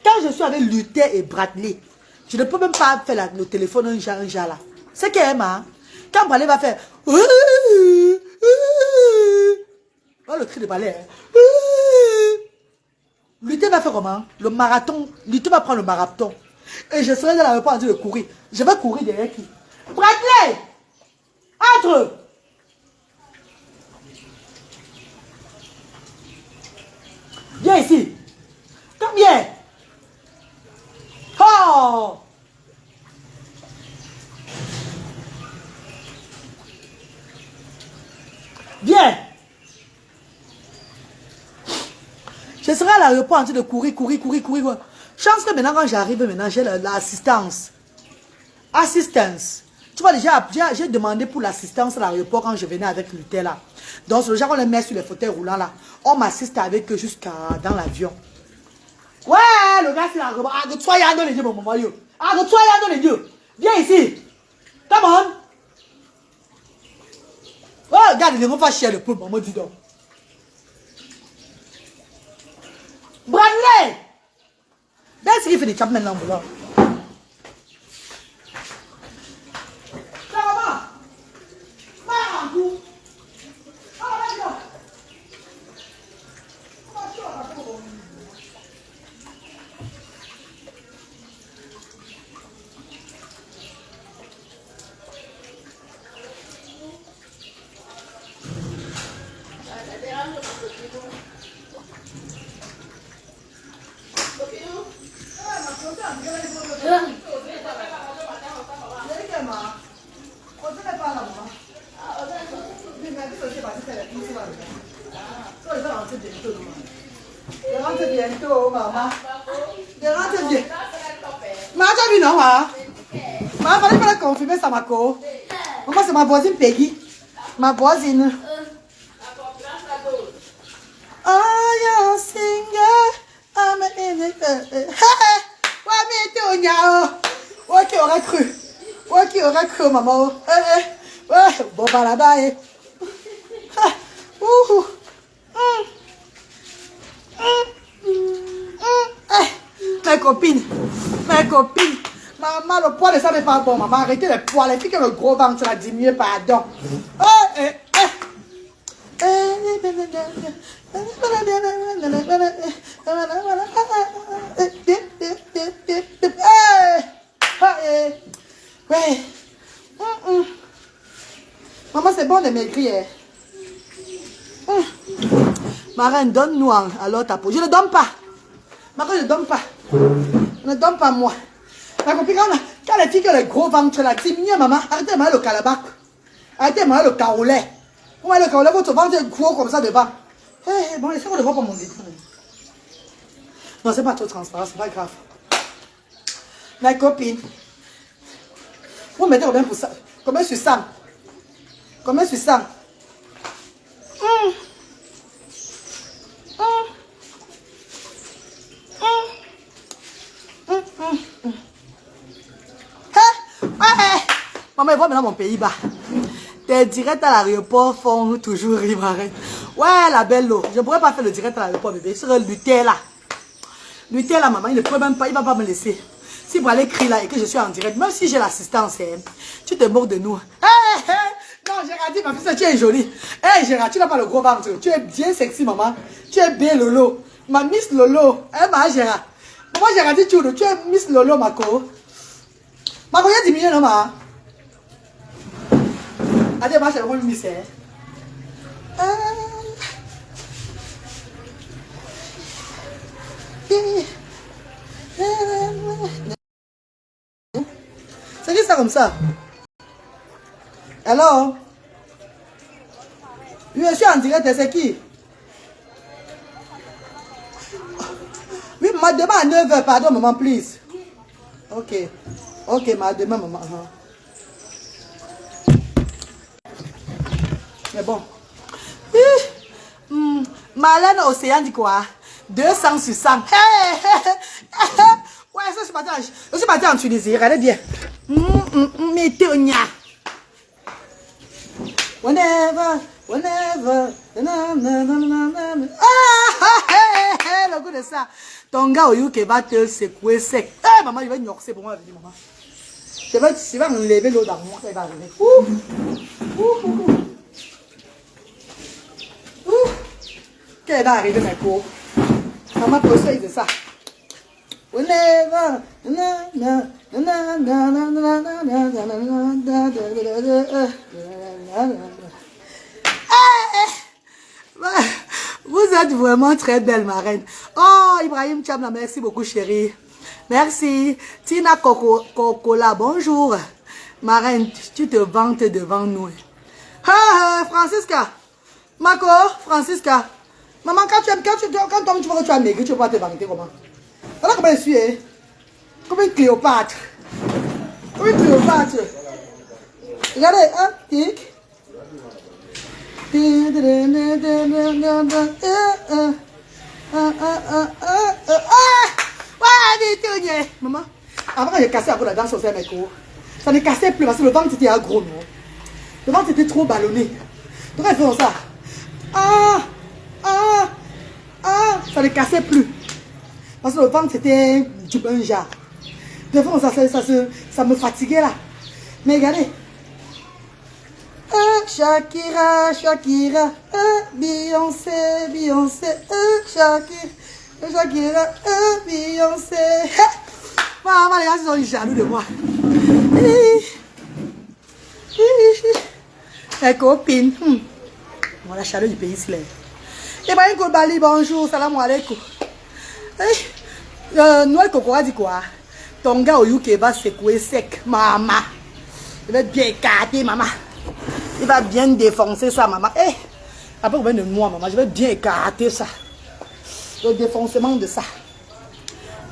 Quand je suis avec Luther et Bradley, je ne peux même pas faire le téléphone un genre là. C'est qu'elle hein. Quand Bradley va faire... Oh, le cri de Bradley. Hein. Luther va faire comment? Le marathon. Luther va prendre le marathon. Et je serai dans l'aéroport en train de courir. Je vais courir derrière qui? Bradley! Entre! Viens ici. Come viens. Oh! Viens. Je serai à l'aéroport en train de courir. Chance que maintenant, quand j'arrive, maintenant, j'ai l'assistance. Assistance. Tu vois, déjà, j'ai demandé pour l'assistance à l'aéroport quand je venais avec Nutella. Donc, c'est le genre qu'on les met sur les fauteuils roulants là. On m'assiste avec eux jusqu'à dans l'avion. Ouais, le gars, c'est là. Arrête-toi, y'a dans les yeux, mon maman. Arrête-toi, y'a dans les yeux. Viens ici. Come on. Oh, regarde, il ne va pas chier le pauvre, maman, dis donc. Bradley! That's ce qu'il fait des chaps maintenant, là. Je rentre bientôt, maman. Je rentre bien. Maman, tu as vu, non, maman? Maman, fallait pas confirmer ça, ma co. Maman, c'est ma voisine Peggy. Ma voisine. I am singer. I'm in it. Ouais, mais t'es au niao. Ouais, qui aurait cru? Ouais, qui aurait cru, maman? Ouais, bon, bah là-bas, eh. Mes copines, maman, le poids de ça n'est pas bon, maman, arrêtez les poids, les filles qui ont le gros ventre, ça va diminuer, pardon. Ouais. Maman, c'est bon de maigrir. Ma reine, donne-nous alors ta peau. Je ne donne pas. Ma reine, je ne donne pas. Je ne donne pas moi. Ma copine, quand les filles qui ont le gros ventre, là, diminue, maman. Arrêtez de manger le calabac. Arrêtez de manger le caoulet. Vous mangez le caoulet, votre ventre est gros comme ça devant. Bon, laissez-moi le voir pour mon détruire. Non, c'est pas trop transparent, c'est pas grave. Ma copine. Vous mettez combien pour ça? Combien sur ça? Combien sur ça? Maman, il voit maintenant mon Pays-Bas. Tes directs à l'aéroport font toujours rire, arrête. Ouais, la belle eau. Je ne pourrais pas faire le direct à l'aéroport, bébé. Sur le Nutella. Nutella, maman, il ne peut même pas, il ne va pas me laisser. Si vous allez crier là et que je suis en direct, même si j'ai l'assistance, tu te moques de nous. Non, Gérard dit, ma fille, tu es jolie. Gérard, tu n'as pas le gros ventre. Tu es bien sexy, maman. Tu es bien Lolo. Ma Miss Lolo. Ma Gérard. Maman, Gérard dit, tu es Miss Lolo, ma co. Ma co, il y a diminué, non, ma. Allez, moi, je vais Miss. C'est qui ça comme ça? Alors? Oui, je suis en direct, c'est qui? Oui, ma demain à 9h, pardon, maman, please. Ok. Ok, ma demain, maman. Mais bon. Marlène Océan dit quoi? 200 sur 100. Ouais, ça, je suis parti en Tunisie, regardez bien. Mais Tonia. Whenever. Le goût de ça. Ton gars au UK va te secouer sec. Maman, il va ignorer pour moi, maman. Je vais enlever l'eau dans moi, ça va arriver. Qu'elle va arriver, mes pauvres. Maman, pour ça, il dit ça. Whenever. Vous êtes vraiment très belle, ma reine. Oh, Ibrahim Tchamla, merci beaucoup, chérie. Merci. Tina Cocola, bonjour. Ma reine, tu te vantes devant nous. Francisca. Marco, Francisca. Maman, quand tu vois que tu as maigri, tu ne peux pas te vanter comment? Voilà comment je suis, hein? Comme une Cléopâtre. Oui, tu le vois, tu. Regardez, hein, tic. Maman, avant quand j'ai cassé la peau de la danse au sein de mes cours, ça ne cassait plus parce que le ventre était gros, non? Le ventre était trop ballonné. Donc elle fait ça. Ça ne cassait plus. Parce que le ventre c'était un genre. Des fois, ça me fatiguait là. Mais regardez. Shakira, Shakira, Beyoncé, Beyoncé, Shakira, Shakira, Beyoncé. Maman, les gars, ils sont jaloux de moi. Les copines. Bon, la chaleur du pays, c'est là. Ibrahim Koulibaly, bonjour, salam alaikum. Noël Kokora dit quoi? Ton gars au UK va secouer sec, maman. Il va être bien écarté, maman. Il va bien défoncer ça, maman. Après, vous venez de moi, maman. Je vais bien écarter ça. Le défoncement de ça.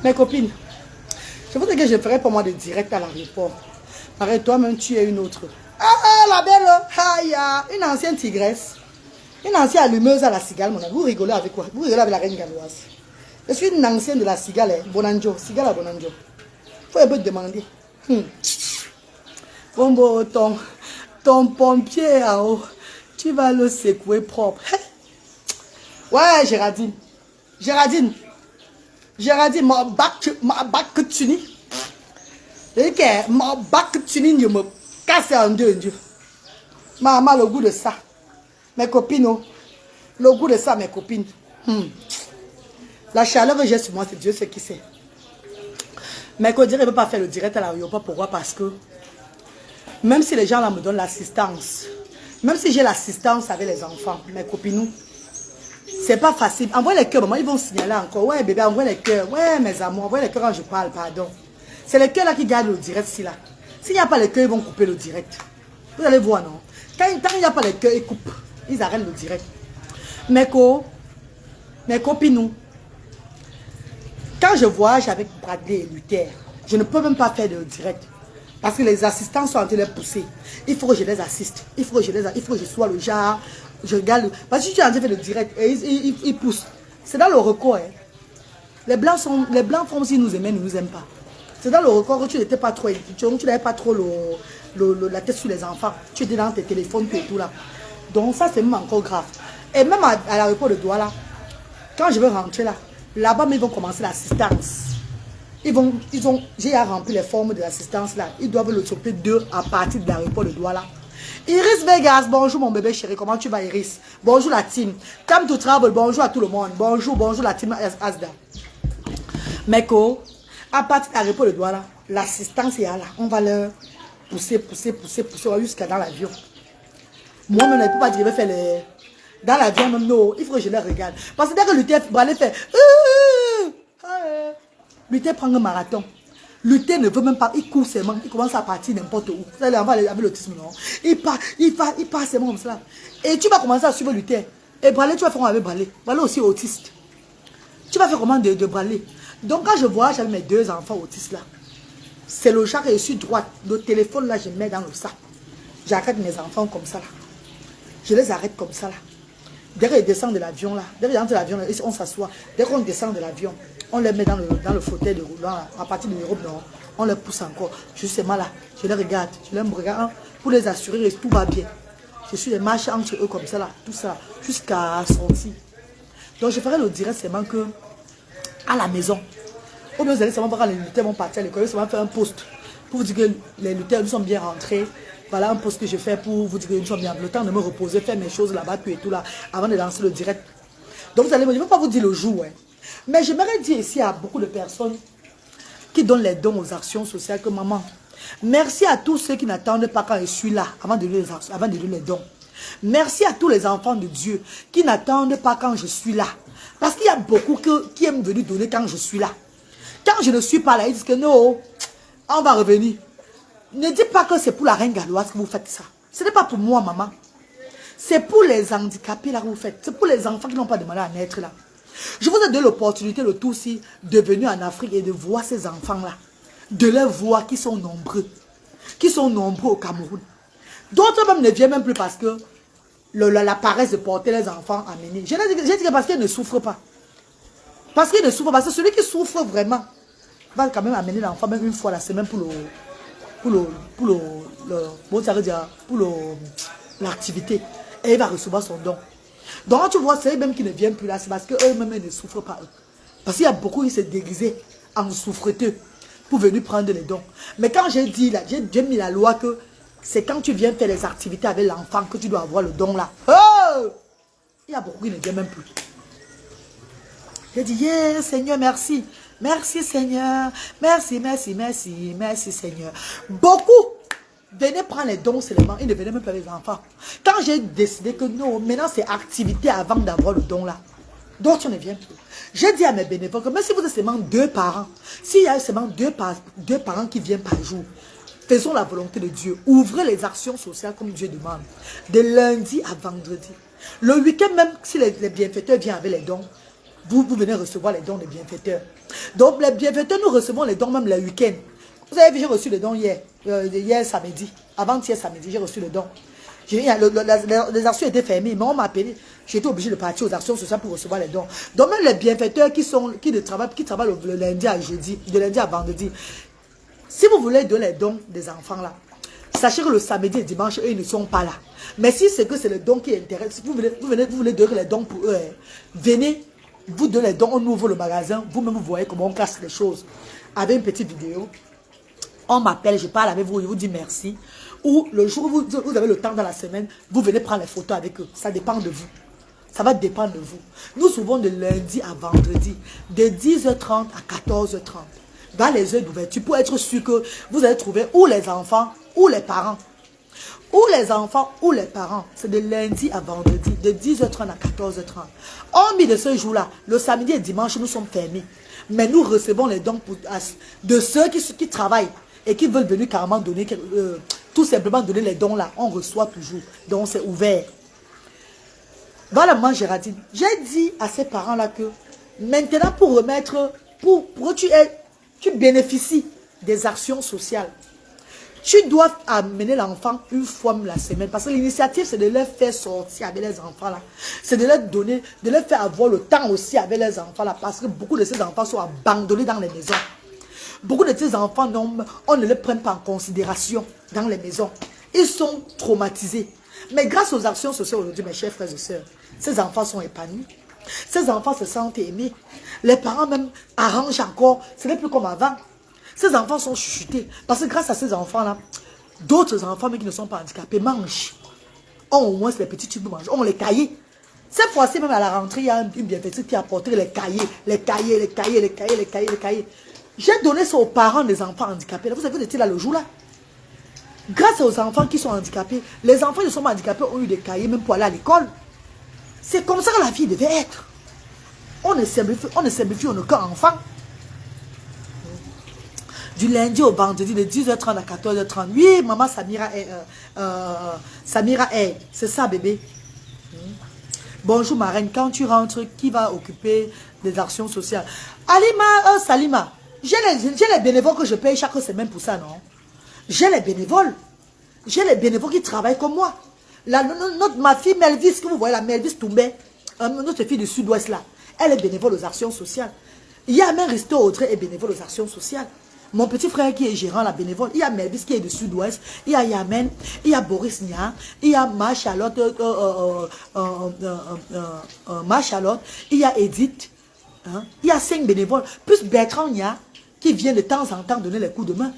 Mes copines, je vous dis que je ferai pour moi de direct à l'aéroport. Pareil, toi-même, tu es une autre. La belle. Une ancienne tigresse. Une ancienne allumeuse à la cigale, mon ami. Vous rigolez avec quoi? Vous rigolez avec la reine galloise. Je suis une ancienne de la cigale, Bonanjo. Cigale à Bonanjo. Faut un peu te demander. Bon, ton pompier en haut, tu vas le secouer propre. Ouais, Géraldine. Géraldine, ma bac que tu dis. Ma bac que tu dis, je me casse en deux. Maman, le goût de ça. Mes copines, le goût de ça, mes copines. La chaleur que j'ai sur moi, c'est Dieu ce qui sait. Mais qu'on dirait ne peut pas faire le direct à l'aéroport. Pourquoi? Parce que même si les gens là me donnent l'assistance, même si j'ai l'assistance avec les enfants, mes copines, c'est pas facile. Envoyez les cœurs, maman, ils vont signaler encore. Ouais, bébé, envoyez les cœurs. Ouais, mes amours, envoyez les cœurs quand je parle, pardon. C'est les cœurs là qui gardent le direct, si là. S'il n'y a pas les cœurs, ils vont couper le direct. Vous allez voir, non? Tant qu'il n'y a pas les cœurs, ils coupent. Ils arrêtent le direct. Mes copines, quand je voyage avec Bradley et Luther, je ne peux même pas faire de direct. Parce que les assistants sont en train de les pousser. Il faut que je les assiste. Il faut que je sois le genre. Je regarde. Parce que si tu es en train de faire le direct, et ils poussent. C'est dans le record. Hein. Les blancs font s'ils nous aiment, ils ne nous aiment pas. C'est dans le record que tu n'étais pas trop. Tu n'avais pas trop la tête sur les enfants. Tu étais dans tes téléphones et tout là. Donc ça, c'est même encore grave. Et même à l'aéroport de Douala, quand je vais rentrer là, là-bas, ils vont commencer l'assistance. J'ai à remplir les formes de l'assistance là. Ils doivent le s'occuper d'eux à partir de l'aéroport de Douala. Iris Vegas, bonjour mon bébé chéri, comment tu vas Iris? Bonjour la team. Time to travel, bonjour à tout le monde. Bonjour la team Asda. Meko, à partir de l'aéroport de Douala, l'assistance est là. On va leur pousser jusqu'à dans l'avion. Moi-même, je ne peux pas dire, je vais faire les... Dans l'avion, même, non, il faut que je les regarde. Parce que dès que Luther fait... Luther prend un marathon. Luther ne veut même pas, il court seulement, il commence à partir n'importe où. Vous allez avec l'autisme, non? Il part seulement comme cela. Et tu vas commencer à suivre Luther. Et Bralé, tu vas faire comment avec Bralé? Bralé aussi autiste. Tu vas faire comment de Bralé? Donc quand je voyage avec mes deux enfants autistes là, c'est le chat que je suis droite. Le téléphone là, je mets dans le sac. J'arrête mes enfants comme ça là. Je les arrête comme ça là. Dès qu'ils descendent de l'avion là, dès qu'ils entrent de l'avion, on s'assoit. Dès qu'on descend de l'avion, on les met dans le fauteuil de roulant là. À partir de l'Europe, non, on les pousse encore. Justement là, je les regarde, je les regarde pour les assurer que tout va bien. Je suis les marches entre eux comme ça là, tout ça, jusqu'à sortir. Donc je ferai le direct seulement que à la maison. Ou bien vous allez seulement voir quand les lutteurs vont partir à l'école, ils vont faire un post pour vous dire que les lutteurs nous sont bien rentrés. Voilà un post que je fais pour vous dire que nous sommes bien. Le temps de me reposer, faire mes choses là-bas, puis et tout là, avant de lancer le direct. Donc vous allez me dire, je ne vais pas vous dire le jour, hein. Mais j'aimerais dire ici à beaucoup de personnes qui donnent les dons aux actions sociales que maman, merci à tous ceux qui n'attendent pas quand je suis là, avant de donner les dons. Merci à tous les enfants de Dieu qui n'attendent pas quand je suis là. Parce qu'il y a beaucoup qui aiment venir donner quand je suis là. Quand je ne suis pas là, ils disent que non, on va revenir. Ne dites pas que c'est pour la reine galloise que vous faites ça. Ce n'est pas pour moi, maman. C'est pour les handicapés là que vous faites. C'est pour les enfants qui n'ont pas demandé à naître là. Je vous ai donné l'opportunité de tous aussi de venir en Afrique et de voir ces enfants là. De les voir qui sont nombreux. qui sont nombreux au Cameroun. D'autres même ne viennent même plus parce que la paresse de porter les enfants à mener. J'ai dit que parce qu'ils ne souffrent pas. Parce qu'ils ne souffrent pas. Parce que celui qui souffre vraiment va quand même amener l'enfant même une fois la semaine pour l'activité. Et il va recevoir son don. Donc tu vois, c'est eux-mêmes qui ne viennent plus là. C'est parce qu'eux-mêmes ne souffrent pas. Parce qu'il y a beaucoup qui se déguisent en souffreteux pour venir prendre les dons. Mais quand j'ai dit là, j'ai mis la loi que c'est quand tu viens faire les activités avec l'enfant que tu dois avoir le don là. Oh! Il y a beaucoup qui ne viennent même plus. J'ai dit, yeah, Seigneur, merci. Merci, Seigneur. Merci, merci, merci, merci, Seigneur. Beaucoup venaient prendre les dons seulement. Ils ne venaient même pas avec les enfants. Quand j'ai décidé que non, maintenant c'est activité avant d'avoir le don là. D'autres ne viennent plus. J'ai dit à mes bénévoles que même si vous êtes seulement 2 parents, s'il y a seulement deux parents qui viennent par jour, faisons la volonté de Dieu. Ouvrez les actions sociales comme Dieu demande. De lundi à vendredi. Le week-end même, si les bienfaiteurs viennent avec les dons, vous venez recevoir les dons des bienfaiteurs. Donc les bienfaiteurs, nous recevons les dons même le week-end. Vous avez vu, j'ai reçu les dons hier samedi. Avant-hier samedi, j'ai reçu les dons. Les actions étaient fermées, mais on m'a appelé. J'étais obligé de partir aux actions sociales pour recevoir les dons. Donc même les bienfaiteurs qui travaillent le lundi à jeudi, de lundi à vendredi. Si vous voulez donner les dons des enfants là, sachez que le samedi et dimanche, eux, ils ne sont pas là. Mais si c'est que c'est le don qui intéresse, vous voulez donner les dons pour eux, venez, vous donnez les dons, on ouvre le magasin, vous-même vous voyez comment on casse les choses. Avec une petite vidéo, on m'appelle, je parle avec vous, je vous dis merci. Ou le jour où vous avez le temps dans la semaine, vous venez prendre les photos avec eux. Ça dépend de vous. Ça va dépendre de vous. Nous ouvrons de lundi à vendredi, de 10h30 à 14h30. Dans les heures d'ouverture, pour être sûr que vous allez trouver ou les enfants ou les parents. Ou les enfants ou les parents. C'est de lundi à vendredi, de 10h30 à 14h30. Hormis de ce jour-là, le samedi et dimanche, nous sommes fermés. Mais nous recevons les dons de ceux qui travaillent et qui veulent venir carrément donner, tout simplement donner les dons là. On reçoit toujours. Donc c'est ouvert. Voilà, maman Géraldine. J'ai dit à ces parents-là que maintenant pour remettre, pour que tu bénéficies des actions sociales. Tu dois amener l'enfant une fois la semaine. Parce que l'initiative, c'est de leur faire sortir avec les enfants là. C'est de leur donner, de leur faire avoir le temps aussi avec les enfants là. Parce que beaucoup de ces enfants sont abandonnés dans les maisons. Beaucoup de ces enfants, on ne les prend pas en considération dans les maisons. Ils sont traumatisés. Mais grâce aux actions sociales aujourd'hui, mes chers frères et sœurs, ces enfants sont épanouis. Ces enfants se sentent aimés. Les parents même arrangent encore. Ce n'est plus comme avant. Ces enfants sont chuchotés. Parce que grâce à ces enfants-là, d'autres enfants même qui ne sont pas handicapés mangent. Ont au moins les petits tubes mangent. Ont les cahiers. Cette fois-ci, même à la rentrée, il y a une bienfaitrice qui a apporté les cahiers. J'ai donné ça aux parents des enfants handicapés. Là, vous savez, vous étiez là le jour-là. Grâce aux enfants qui sont handicapés, les enfants qui sont handicapés ont eu des cahiers même pour aller à l'école. C'est comme ça que la vie devait être. On ne simplifie aucun enfant. Du lundi au vendredi, de 10h30 à 14h30. Oui, maman Samira est. C'est ça, bébé. Bonjour, ma reine. Quand tu rentres, qui va occuper des actions sociales? Alima, Salima. J'ai les bénévoles que je paye chaque semaine pour ça, non? J'ai les bénévoles. J'ai les bénévoles qui travaillent comme moi. Ma fille Melvis, que vous voyez, la Melvis Toumbé, notre fille du sud-ouest là, elle est bénévole aux actions sociales. Il y a même Risto Audrey est bénévole aux actions sociales. Mon petit frère qui est gérant la bénévole, il y a Melvis qui est du sud-ouest, il y a Yamen, il y a Boris Nia, il y a Charlotte, il y a Edith, hein, il y a 5 bénévoles, plus Bertrand Nia qui vient de temps en temps donner les coups de main.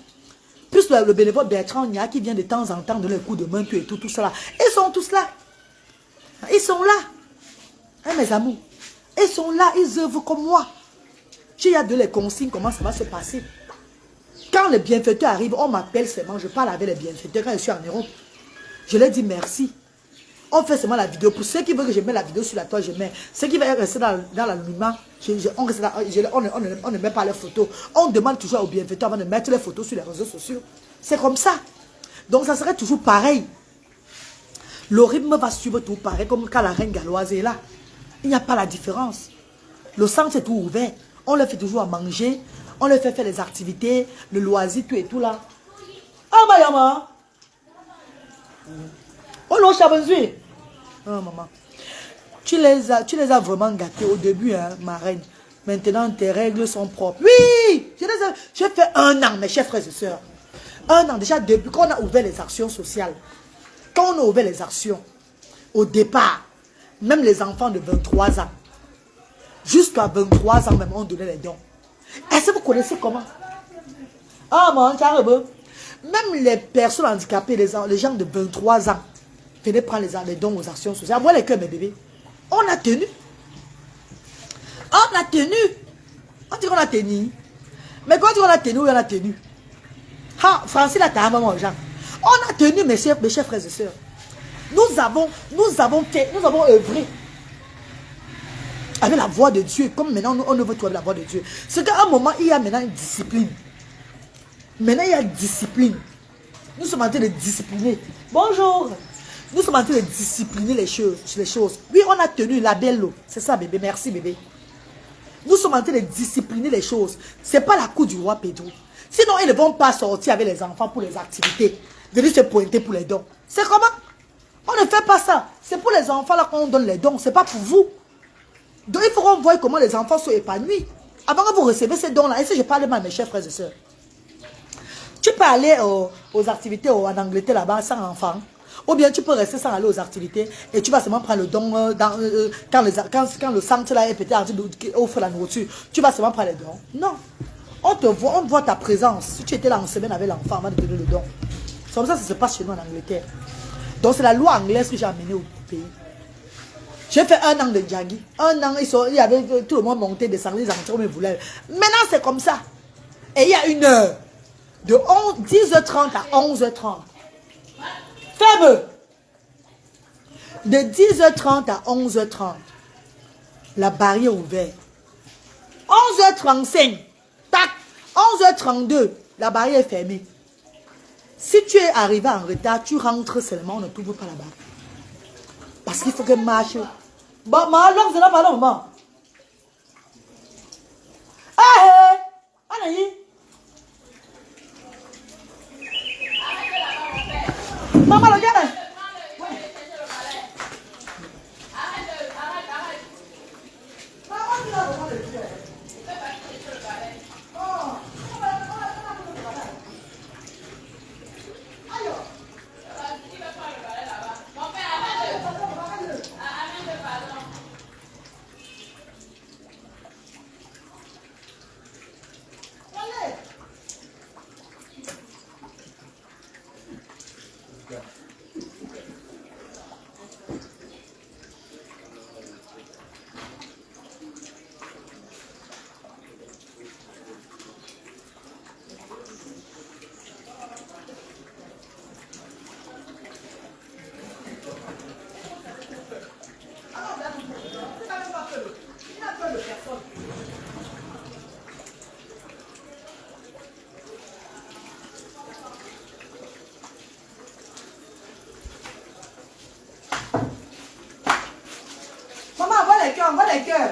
Plus le bénévole Bertrand Nia qui vient de temps en temps donner les coups de main, tout cela. Ils sont tous là. Ils sont là. Hein, mes amours. Ils sont là, ils œuvrent comme moi. J'ai hâte de les consignes, comment ça va se passer. Quand les bienfaiteurs arrivent, on m'appelle seulement, je parle avec les bienfaiteurs quand je suis en Europe. Je leur dis merci. On fait seulement la vidéo. Pour ceux qui veulent que je mette la vidéo sur la toile, je mets. Ceux qui veulent rester dans l'anonymat, on ne met pas les photos. On demande toujours aux bienfaiteurs avant de mettre les photos sur les réseaux sociaux. C'est comme ça. Donc ça serait toujours pareil. Le rythme va suivre tout pareil, comme quand la reine galloise est là. Il n'y a pas la différence. Le centre est tout ouvert. On leur fait toujours à manger. On leur fait faire les activités, le loisir, tout et tout là. Ah, ma maman. Oh non, Chabenzui. Oh, maman. Tu les as vraiment gâtés au début, hein, ma reine. Maintenant, tes règles sont propres. Oui, j'ai fait 1 an, mes chers frères et sœurs. 1 an, déjà, depuis qu'on a ouvert les actions sociales. Quand on a ouvert les actions, au départ, même les enfants de 23 ans, jusqu'à 23 ans même, on donnait les dons. Est-ce que vous connaissez comment? Ah, mon carrément. Même les personnes handicapées, les gens de 23 ans, venaient prendre les dons aux actions sociales. Moi, les cœurs, mes bébés. On a tenu. On a tenu. On dit qu'on a tenu. Mais quand on dit qu'on a tenu, on a tenu. Ah, Francine a ta maman, Jean. On a tenu, mes chers frères et sœurs. Nous avons œuvré avec la voix de Dieu. Comme maintenant, on œuvre tout avec la voix de Dieu. C'est qu'à un moment, il y a maintenant une discipline. Maintenant, il y a discipline. Nous sommes en train de discipliner. Bonjour. Nous sommes en train de discipliner les choses. Oui, on a tenu la belle. C'est ça, bébé. Merci, bébé. Nous sommes en train de discipliner les choses. Ce n'est pas la cour du roi Pedro. Sinon, ils ne vont pas sortir avec les enfants pour les activités. Venir se pointer pour les dons. C'est comment? On ne fait pas ça. C'est pour les enfants là qu'on donne les dons. Ce n'est pas pour vous. Donc, il faut qu'on voie comment les enfants sont épanouis. Avant que vous recevez ces dons-là, et si je parle mal, mes chers frères et sœurs, tu peux aller aux activités en Angleterre là-bas sans enfant. Ou bien tu peux rester sans aller aux activités et tu vas seulement prendre le don quand le centre là est peut-être offre la nourriture. Tu vas seulement prendre les dons. Non. On voit ta présence. Si tu étais là en semaine avec l'enfant avant de donner le don. C'est comme ça que ça se passe chez nous en Angleterre. Donc c'est la loi anglaise que j'ai amenée au pays. J'ai fait 1 an de Djagi. 1 an, il y avait tout le monde monté, descendu, les enfants comme ils voulaient. Maintenant c'est comme ça. Et il y a 1 heure. De 10h30 à 11h30. Ferme. De 10h30 à 11h30. La barrière ouverte. 11h35. Tac. 11h32. La barrière est fermée. Si tu es arrivé en retard, tu rentres seulement, on ne t'ouvre pas là-bas. Parce qu'il faut que marche. Bon, alors, c'est là, pas là, maman. Ah, Anaï. Maman, regarde. On voit les cœurs.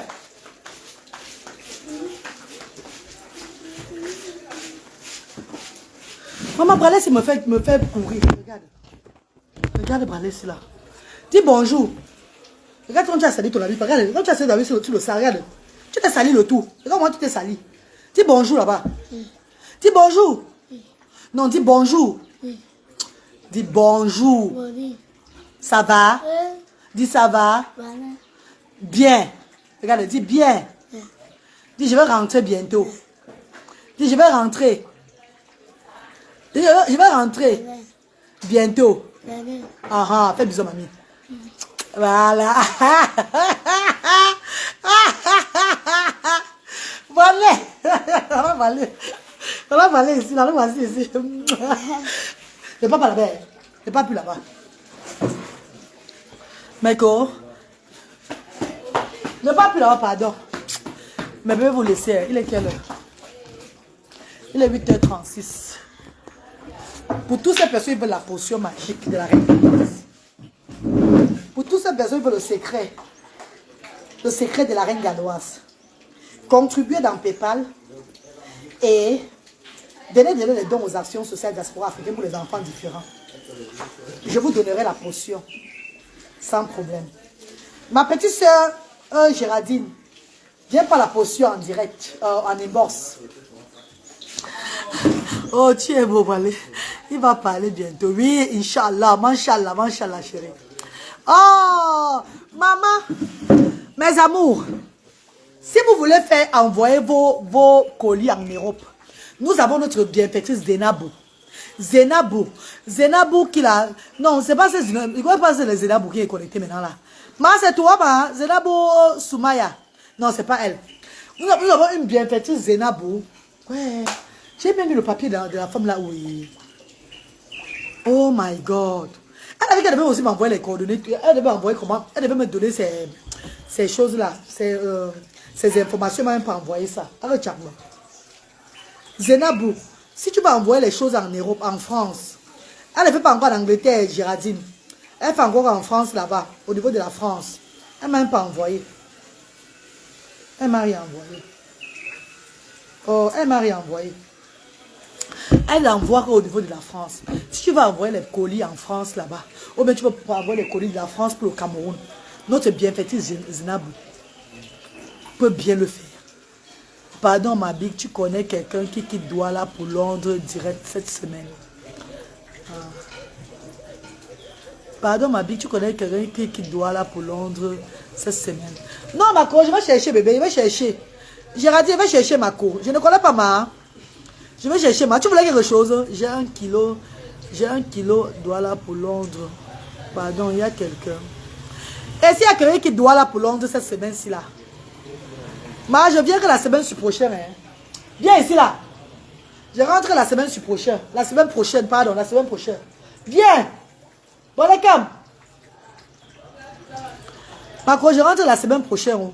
Maman, Bralès, il me fait courir. Regarde. Regarde Bralès là. Dis bonjour. Regarde quand tu as sali ton ami. Regarde, quand tu as sali ton ami sur le sang, regarde. Tu t'es sali le tout. Regarde comment tu t'es sali. Dis bonjour là-bas. Dis bonjour. Non, dis bonjour. Dis bonjour. Ça va? Dis ça va? Bien. Regarde, dis bien. Dis je vais rentrer bientôt. Dis je vais rentrer. Dis je vais rentrer. Bientôt. Ah ah, fais bisous mamie. Voilà. Voilà. On va aller ici, là, voici ici. Le papa là-bas. Le papa plus là-bas. Michael. Ne pas plus là-bas, pardon. Mais je vais vous laisser. Il est quelle heure? Il est 8h36. Pour toutes ces personnes qui veulent la potion magique de la reine Galoise. Pour toutes ces personnes qui veulent le secret de la reine Galoise. Contribuez dans PayPal et Venez donner les dons aux actions sociales diaspora africaines pour les enfants différents. Je vous donnerai la potion. Sans problème. Ma petite soeur, Géraldine, viens pas la potion en direct, en inbox. Oh, tu es beau, Valé. Il va parler bientôt. Oui, Inch'Allah, Manchallah, Manchallah, chérie. Oh, maman, mes amours, si vous voulez faire envoyer vos colis en Europe, nous avons notre bienfaitrice Zenabou. Zenabou qui l'a... Non, c'est pas Zenabou. Il ne faut pas c'est le Zenabou qui est connecté maintenant là. Mais c'est toi, ma Zenabou Soumaya. Non, c'est pas elle. Nous avons une bienfaitrice Zenabou. Ouais. J'ai même vu le papier de la femme là où il... Oh my God. Elle devait aussi m'envoyer les coordonnées. Elle devait envoyer comment? Elle devait me donner ces choses-là. Ces informations, elle m'a même pas envoyé ça. Alors, Tchakma. Zenabou, si tu vas envoyer les choses en Europe, en France, elle ne fait pas encore en Angleterre, Géraldine. Elle fait encore en France là-bas, au niveau de la France. Elle ne m'a même pas envoyé. Elle m'a rien envoyé. Oh, elle m'a rien envoyé. Elle envoie au niveau de la France. Si tu vas envoyer les colis en France là-bas, ou bien tu vas envoyer les colis de la France pour le Cameroun, notre bienfaitrice Zenabou peut bien le faire. Pardon ma big, tu connais quelqu'un qui quitte Douala pour Londres direct cette semaine. Pardon ma big, tu connais quelqu'un qui quitte Douala pour Londres cette semaine. Non ma co, je vais chercher bébé, je vais chercher. Géraldine, je vais chercher ma co. Je ne connais pas ma. Je vais chercher ma. Tu voulais quelque chose? J'ai 1 kilo. J'ai 1 kilo Douala pour Londres. Pardon, il y a quelqu'un. Et s'il y a quelqu'un qui doit là pour Londres cette semaine-ci là? Ma, je viens que la semaine prochaine. Hein. Viens ici là. Je rentre la semaine prochaine. La semaine prochaine, pardon, la semaine prochaine. Viens. Bon, les cam. Marco, je rentre la semaine prochaine. Oh.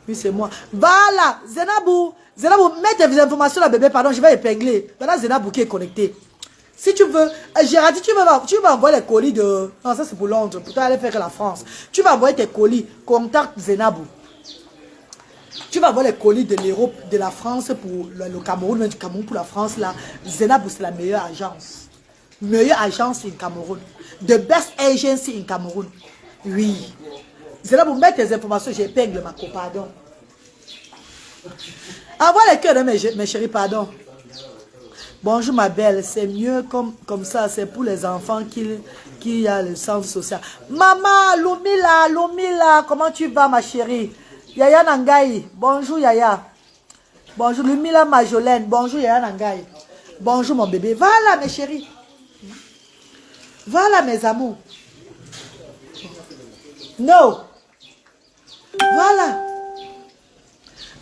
Oui, c'est moi. Voilà. Zenabou. Zenabou, mets tes informations là, bébé. Pardon, je vais épingler. Voilà Zenabou qui est connecté. Si tu veux, Géraldine, tu vas envoyer les colis de... Non, ça c'est pour Londres. Pourtant, elle fait que la France. Tu vas envoyer tes colis. Contacte Zenabou. Tu vas avoir les colis de l'Europe, de la France pour le Cameroun, même du Cameroun pour la France. Là. Zenabou, c'est la meilleure agence. Meilleure agence in Cameroun. The best agency in Cameroun. Oui. Zenabou, mets tes informations, j'épingle ma co, pardon. Envoie les cœurs de mes chéris, pardon. Bonjour ma belle, c'est mieux comme ça, c'est pour les enfants qui a le sens social. Maman, Lumila, comment tu vas ma chérie? Yaya Nangaï, bonjour Yaya. Bonjour Lumila Majolène, bonjour Yaya Nangaï. Bonjour mon bébé, voilà mes chéris. Voilà mes amours. No. Voilà.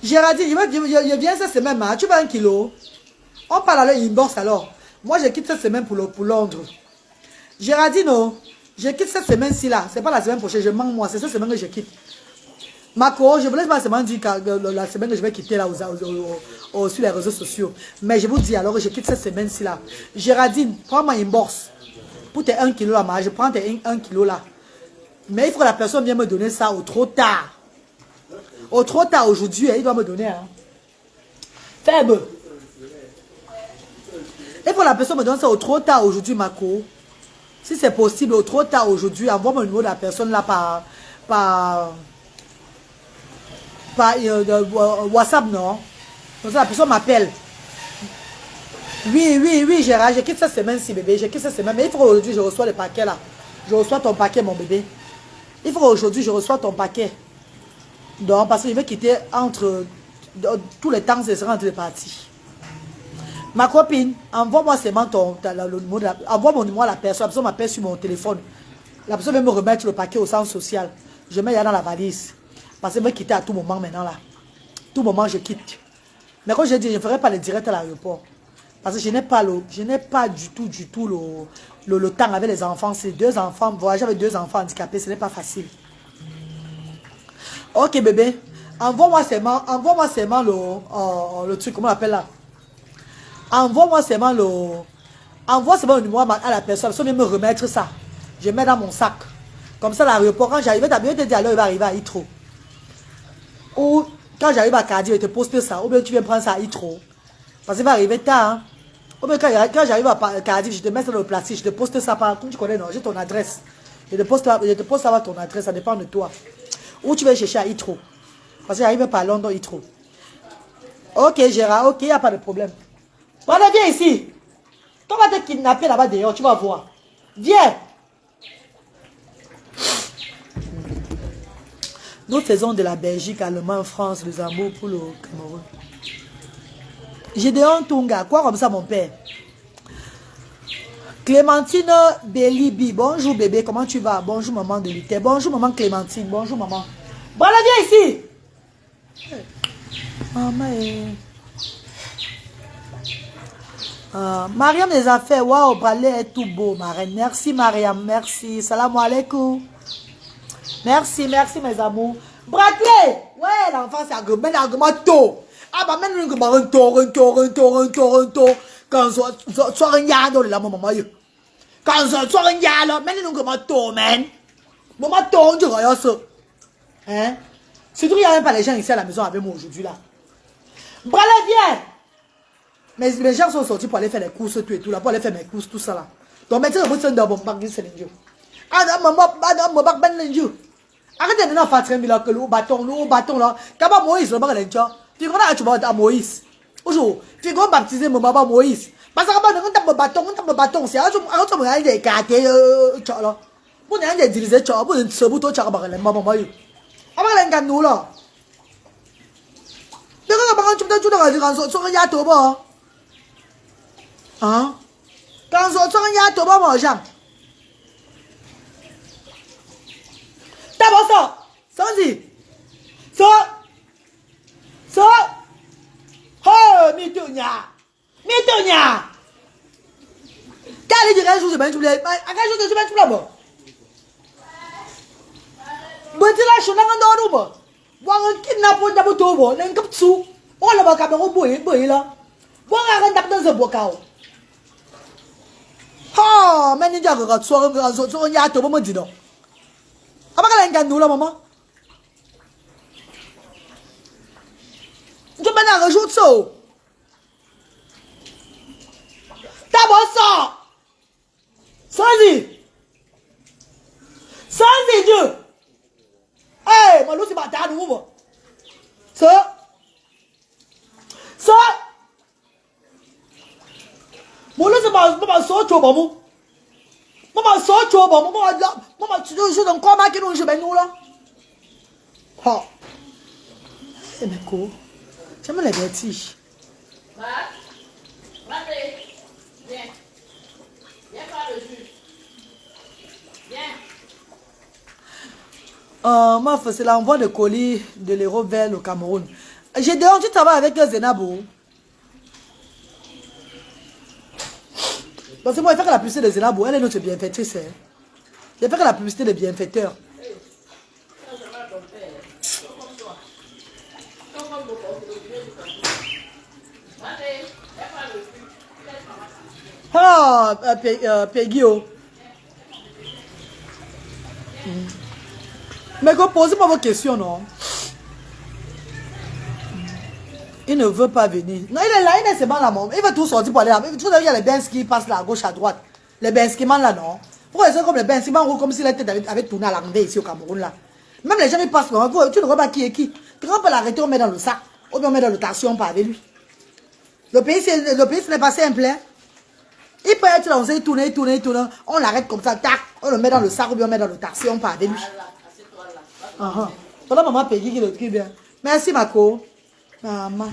Géraldine, je viens cette semaine, tu vas 1 kilo. On parle à l'inbox alors. Moi, je quitte cette semaine pour Londres. Géraldine, non, je quitte cette semaine-ci là. C'est pas la semaine prochaine, je manque moi. C'est cette semaine que je quitte. Marco, je vous laisse pas seulement dire la semaine que je vais quitter là sur les réseaux sociaux. Mais je vous dis alors que je quitte cette semaine-ci là. Géraldine, prends ma inbox. Pour tes 1 kilo là, je prends tes 1 kilo là. Mais il faut que la personne vienne me donner ça au trop tard. Au trop tard aujourd'hui, il doit me donner. Hein. Faible. Il faut que la personne me donne ça au trop tard aujourd'hui, Marco. Si c'est possible, au trop tard aujourd'hui, envoie-moi le numéro de la personne là par WhatsApp, non? Comme ça, la personne m'appelle. Oui, Gérard, je quitte cette semaine-ci, bébé. Je quitte cette semaine. Mais il faut qu'aujourd'hui, je reçois le paquet là. Je reçois ton paquet, mon bébé. Il faut qu'aujourd'hui, je reçois ton paquet. Donc, parce que je vais quitter entre... tous les temps, ce sera entre les parties. Ma copine, envoie-moi seulement envoie mon numéro à la personne. La personne m'appelle sur mon téléphone. La personne va me remettre le paquet au centre social. Je mets dans la valise. Parce que je vais quitter à tout moment maintenant là. Tout moment, je quitte. Mais quand je dis, je ne ferai pas le direct à l'aéroport. Parce que je n'ai pas du tout le temps avec les enfants. C'est 2 enfants. Voyager avec 2 enfants handicapés, ce n'est pas facile. Ok bébé. Envoie-moi seulement le truc, comment on appelle là? Envoie-moi seulement le numéro à la personne. Si on vient me remettre ça, je mets dans mon sac. Comme ça, l'aéroport, quand j'arrive, d'abord, te dis alors il va arriver à Itro. Ou quand j'arrive à Cardiff, je te poste ça. Ou bien tu viens prendre ça à Itro. Parce qu'il va arriver tard. Hein? Oh, mais quand j'arrive à Cardiff, je te mets ça dans le plastique, je te poste ça par. Comme tu connais, non, j'ai ton adresse. Je te poste avoir ton adresse, ça dépend de toi. Où tu vas chercher à Heathrow. Parce que j'arrive pas à Londres, Heathrow. Ok, Gérard, ok, il n'y a pas de problème. Voilà, viens ici. On va te kidnapper là-bas dehors, tu vas voir. Viens. Nous faisons de la Belgique, Allemagne, France, les amours pour le Cameroun. Gédéon Tunga, quoi comme ça mon père? Clémentine Belibi, bonjour bébé, comment tu vas? Bonjour maman de Luther, bonjour maman Clémentine, bonjour maman. Voilà, viens ici. Mariam des affaires, waouh, balai est tout beau, ma reine. Merci Mariam, merci. Salam alaikum. Merci, merci mes amours. Bradley, ouais, l'enfant c'est un tôt. Ah bah même un tôt. Quand soit un yard là, maman. Quand soit un yard, même un tôt, man. Maman tôt, tu vois ça. Hein? Surtout il n'y a même pas les gens ici à la maison avec moi aujourd'hui là. Bradley, viens. Mais les gens sont sortis pour aller faire les courses, tout et tout là, pour aller faire mes courses, tout ça là. Donc maintenant, vous êtes dans mon bac de Sénégal. Ah, dans mon bac de Sénégal. Arrêtez de nous faire traîner que le bâton là. Quand Moïse, le bac de Sénégal. Tu connais, tu vas à Moïse. Aujourd'hui, tu vas baptiser mon papa Moïse. Parce que quand on bâton, c'est un jour, on a des cartes, là. On a des dirigés, on a des sebouts, on a des mamans. On a des ganou là. Mais quand on a des gens, on a des gens. Hein? Quand on a tout bon manger. D'abord ça. Sans-y. Ça. Oh, mitonia. T'as dit que je vais tout les. À quel jour je vais tout là-bas? Bon, tu l'as choisi dans le dos. Voir un kidnappeur d'abord tout bon. N'en cap sous. Oh là-bas, caméra boy là. Voir un tape dans ce bocal. Ah, mais il y a un soir, il y a tout le monde dit non. Ah, mais quand nous là, maman. Je vais aller rajouter ça. D'abord ça. Sans-y, Dieu. Eh, moi, c'est pas ta nous. Ça. Moi, c'est pas ça, tu vois, maman. Maman, ça, tu vois, maman. Maman, tu joues dans quoi, ma qui nous joue, ben nous là. Ha. C'est mes cours. J'aime les bêtises. Viens. Viens par le jus. Viens. Meuf, c'est l'envoi de colis de l'Europe vers le Cameroun. J'ai dehors, tu travailles avec Zenabo. Parce que moi, je fais que la publicité de Zenabo, elle est notre bienfaitrice. Je fais que la publicité des bienfaiteurs. Ah, Peggy. Mais posez-moi vos questions, non? Il ne veut pas venir. Non, il est là, il est seulement là, il veut tout sortir pour aller là. Tu vois, il y a les benz qui passent là, à gauche, à droite. Les benz qui là, non? Pourquoi ils sont comme les benz qui comme si la tête avait tourné à l'envers ici au Cameroun, là? Même les gens, ils passent, non? Tu ne vois pas qui est qui. Tu ne peux pas l'arrêter, on met dans le sac. Ou bien on met dans le taxi, on part avec lui. Le pays, ce n'est pas simple, hein? Il peut être là, on sait tourner. On l'arrête comme ça, tac. On le met dans le sac, ou bien on met dans le taxi, on part avec lui. Voilà maman Peggy qui le dit bien. Merci ma co. Maman.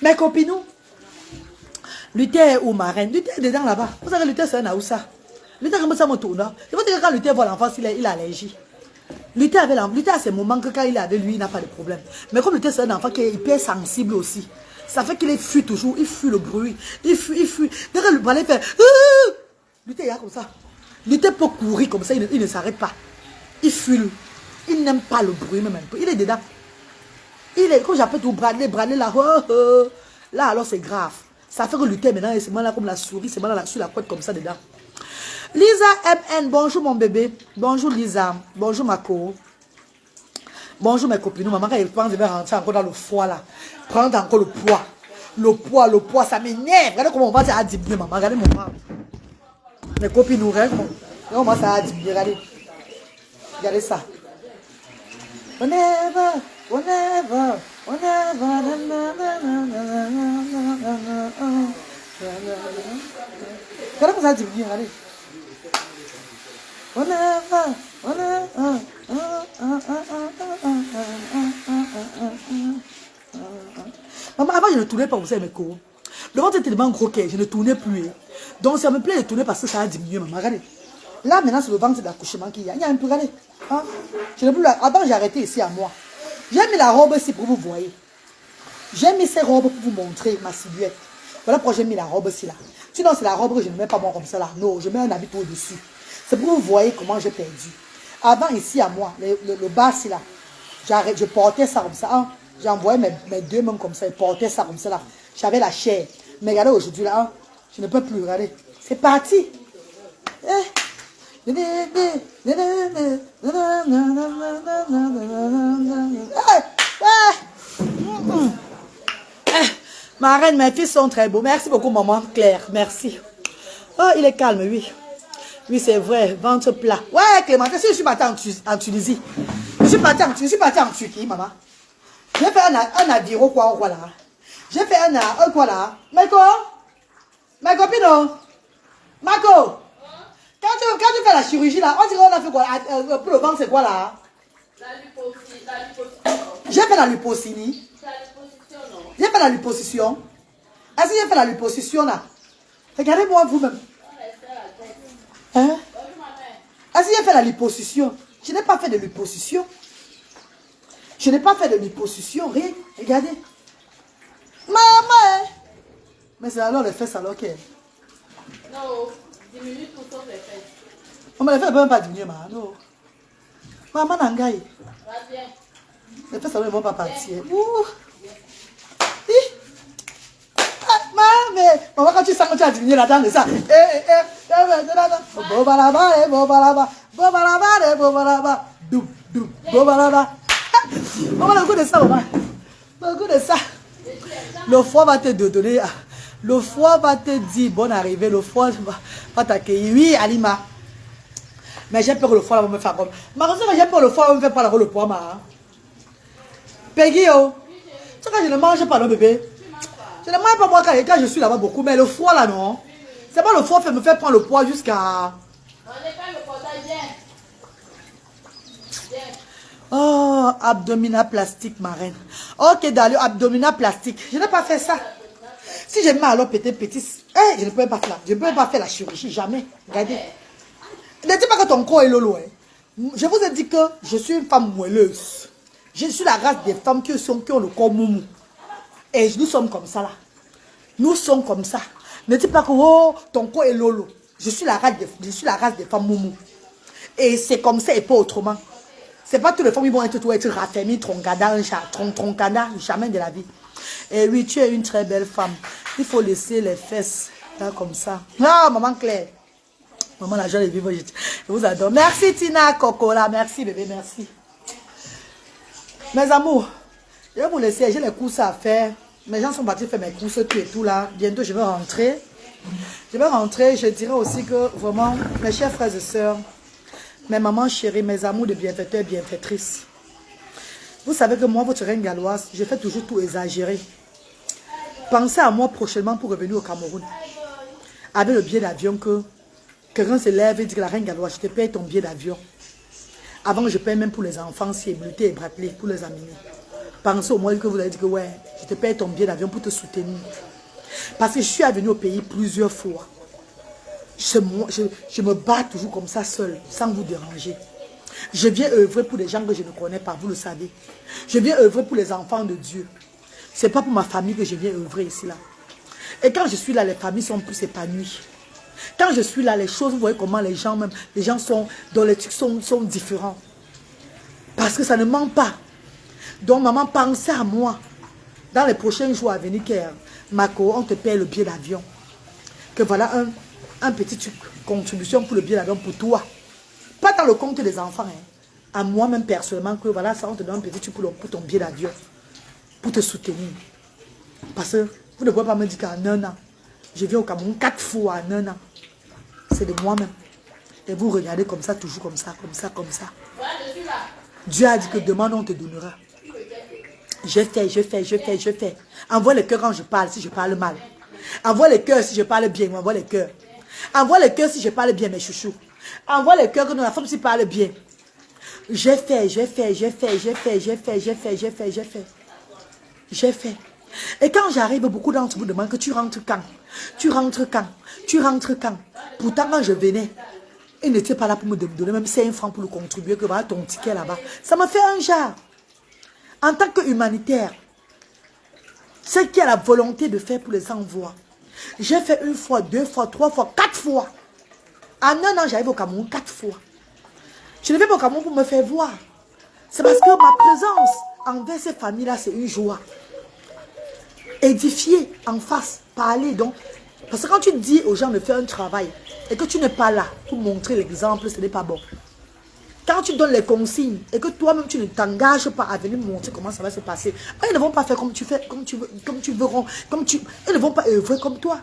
Mes copines, Luther ou ma reine. Luther est dedans là-bas. Vous savez, Luther c'est un Aoussa. Luther comme ça me tourne. Il faut dire que quand Luther voit l'enfant, il a allergie. Luther a ses moments que quand il est avec lui, il n'a pas de problème. Mais comme Luther c'est un enfant qui est hyper sensible aussi. Ça fait qu'il fuit toujours. Il fuit le bruit. Il fuit. Dès que le balai fait. Luther il y a comme ça. Luther peut courir comme ça, il ne s'arrête pas. Il fuit. Il n'aime pas le bruit même un peu. Il est dedans. Il est, quand j'appelle tout Bradley là, là alors c'est grave. Ça fait que Luther maintenant, c'est là comme la souris, c'est là sur la côte comme ça dedans. Lisa MN, bonjour mon bébé. Bonjour Lisa. Bonjour ma co. Bonjour mes copines. Maman, quand elle pense, je vais rentrer encore dans le foie là. Prendre encore le poids. Le poids, ça m'énerve. Regardez comment on va, ça a diminué, maman. Regardez mon ventre. Mes copines nous regardent. Comment ça a diminué, regardez. Regardez ça. Whenever. Regardez comment ça a diminué, regardez. Maman, avant je ne tournais pas, vous savez mes cours. Le ventre était tellement gros que je ne tournais plus. Donc ça me plaît de tourner parce que ça a diminué, maman. Regardez. Là maintenant c'est le ventre d'accouchement qu'il y a. Il y a un peu, regardez. Hein? Je n'ai plus là. Avant j'ai arrêté ici à moi. J'ai mis la robe ici pour vous voir. J'ai mis ces robes pour vous montrer ma silhouette. Voilà pourquoi j'ai mis la robe ici là. Sinon c'est la robe que je ne mets pas moi comme ça là. Non, je mets un habit au-dessus. C'est pour vous voir comment j'ai perdu. Avant ici à moi, le bas ici là. Je portais ça comme ça. Hein? J'envoyais mes deux mains comme ça. Je portais ça comme ça là. J'avais la chair. Mais regardez aujourd'hui là. Hein? Je ne peux plus regarder. C'est parti. Ma reine, mes fils sont très beaux. Merci beaucoup, maman Claire. Merci. Oh, il est calme, oui. Oui, c'est vrai. Ventre plat. Ouais, Clémentine, si je suis partie en Tunisie. Je suis partie en Turquie, maman. J'ai fait un aviron, quoi, voilà. J'ai fait un quoi là. Marco, ma copine, Marco. Quand tu fais la chirurgie là, on dirait qu'on a fait quoi pour le ventre, c'est quoi là? La liposuction. J'ai fait la liposuction. J'ai fait la liposuction. Est-ce que j'ai fait la liposuction là? Regardez-moi vous-même. Hein? Est-ce que j'ai fait la liposuction? Je n'ai pas fait de liposuction. Je n'ai pas fait de liposuction, rien. Regardez. Maman! Mais c'est alors les fesses alors qu'elle. Non, 10 minutes pour sauver les fesses. On me les fesses ne peuvent pas diminuer, maman. Non. Maman n'engaille. Va-t-il. Les fesses ne vont pas partir. Maman, quand tu sens que tu as diminué la dent de ça. Maman, le goût de ça, maman. Le goût de ça. Le foie va te donner. Le foie va te dire bonne arrivée. Le foie va t'accueillir. Oui, Alima. Mais j'ai peur que le foie va me faire comme. Ma j'ai peur que le foie va me faire pas le poids, ma. Peggy, oh. Tu sais quand je ne mange pas, le bébé. Je ne mange pas moi quand je suis là-bas beaucoup. Mais le foie là, non. C'est pas le foie qui me fait prendre le poids jusqu'à. On n'est pas le poids, viens. Oh, abdominal plastique, ma reine. Ok, d'ailleurs, abdominal plastique. Je n'ai pas fait ça. Si j'ai mal alors péter petit, je ne peux pas faire. Je ne peux pas faire la chirurgie, jamais. Regardez. Ne dis pas que ton corps est lolo. Je vous ai dit que je suis une femme moelleuse. Je suis la race des femmes qui ont le corps moumou. Et nous sommes comme ça là. Nous sommes comme ça. Ne dis pas que oh, ton corps est lolo. Je suis la race des femmes moumou. Et c'est comme ça et pas autrement. C'est pas toutes les femmes qui vont être raffermies, troncada, jamais de la vie. Et oui, tu es une très belle femme. Il faut laisser les fesses là comme ça. Ah, maman Claire. Maman, la joie de vivre, je vous adore. Merci Tina, Cocola. Merci bébé, merci. Mes amours, je vais vous laisser. J'ai les courses à faire. Mes gens sont partis faire mes courses, tout et tout là. Bientôt, je vais rentrer. Je dirais aussi que vraiment, mes chers frères et sœurs, mes mamans chéries, mes amours de bienfaiteurs et bienfaitrices. Vous savez que moi, votre reine galloise, je fais toujours tout exagérer. Pensez à moi prochainement pour revenir au Cameroun. Avec le billet d'avion que quelqu'un se lève et dit que la reine galloise, je te paye ton billet d'avion. Avant, je paye même pour les enfants, si ébloutés et braquelés, pour les amener. Pensez au moins que vous avez dit que ouais, je te paye ton billet d'avion pour te soutenir. Parce que je suis venue au pays plusieurs fois. Je me bats toujours comme ça seul, sans vous déranger. Je viens œuvrer pour des gens que je ne connais pas, vous le savez. Je viens œuvrer pour les enfants de Dieu. Ce n'est pas pour ma famille que je viens œuvrer ici là. Et quand je suis là, les familles sont plus épanouies. Quand je suis là, les choses, vous voyez comment les gens sont, dans les trucs sont différents. Parce que ça ne ment pas. Donc maman, pensez à moi. Dans les prochains jours à venir, Marco, on te paye le billet d'avion. Que voilà un petit truc, contribution pour le billet d'avion pour toi. Pas dans le compte des enfants. Hein. À moi-même personnellement, que voilà, ça on te donne un petit truc pour ton billet d'avion. Pour te soutenir. Parce que Vous ne pouvez pas me dire qu'en un an, je viens au Cameroun 4 fois en un an. C'est de moi-même. Et vous regardez comme ça, toujours comme ça, comme ça, comme ça. Dieu a dit que demain, on te donnera. Je fais. Envoie le cœur quand je parle, si je parle mal. Envoie le cœur si je parle bien, envoie le cœur. Envoie le cœur si je parle bien, mes chouchous. Envoie le cœur quand la femme si parle bien. Je fais. Et quand j'arrive, beaucoup d'entre vous demandent que tu rentres quand? Tu rentres quand? Pourtant, quand je venais, il n'était pas là pour me donner même 5 francs pour le contribuer, que voilà ton ticket là-bas. Ça me fait un genre. En tant qu'humanitaire, ce qui a la volonté de faire pour les envois. J'ai fait 1 fois, 2 fois, 3 fois, 4 fois. En un an, j'arrive au Cameroun 4 fois. Je ne vais pas au Cameroun pour me faire voir. C'est parce que ma présence envers ces familles-là, c'est une joie. Édifier en face, parler donc. Parce que quand tu dis aux gens de faire un travail et que tu n'es pas là pour montrer l'exemple, ce n'est pas bon. Quand tu donnes les consignes et que toi-même tu ne t'engages pas à venir montrer comment ça va se passer, ils ne vont pas faire comme tu fais, ils ne vont pas œuvrer comme toi.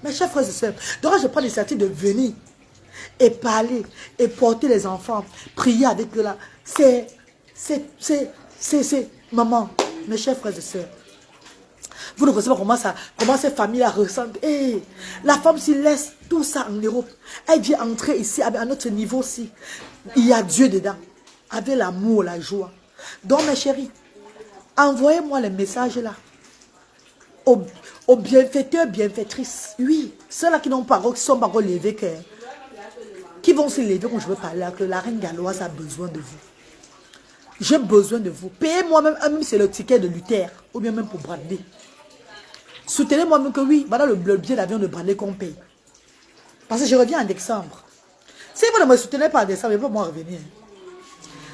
Mes chers frères et sœurs, donc je prends l'initiative de venir et parler et porter les enfants, prier avec eux là. C'est maman, mes chers frères et sœurs. Vous ne savez pas comment ces familles-là ressentent. Hey, la femme s'y laisse tout ça en Europe. Elle vient entrer ici à notre niveau aussi. Il y a Dieu dedans. Avec l'amour, la joie. Donc mes chéris, envoyez-moi les messages là. Aux bienfaiteurs, bienfaitrices. Oui, ceux-là qui n'ont pas, qui sont pas relevés, qui vont se lever quand je veux parler, que la reine galloise a besoin de vous. J'ai besoin de vous. Payez-moi même c'est le ticket de Luther, ou bien même pour Bradley. Soutenez-moi même que oui, voilà le billet d'avion de Bradley qu'on paye. Parce que je reviens en décembre. Si vous ne me soutenez pas en décembre, je ne peux pas moi revenir.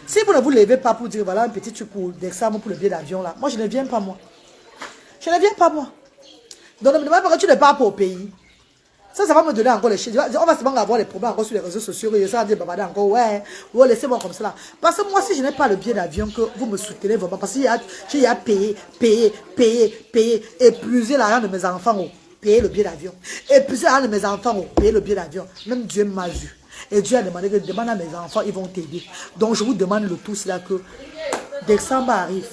Si vous ne vous levez pas pour dire voilà un petit truc pour décembre pour le billet d'avion là, moi je ne viens pas moi. Je ne viens pas moi. Donc ne me demande pas que tu ne pars pas au pays. Ça va me donner encore les chiffres. On va seulement avoir les problèmes encore sur les réseaux sociaux. Et ça va dire, bah, encore, ouais, laissez-moi comme ça. Parce que moi, si je n'ai pas le billet d'avion, que vous me soutenez vraiment, parce que j'ai à payer, épuiser l'argent de mes enfants, payer le billet d'avion. Épuiser l'argent de mes enfants, payer le billet d'avion. Même Dieu m'a vu. Et Dieu a demandé que demande à mes enfants, ils vont t'aider. Donc, je vous demande le tout, c'est là que décembre arrive.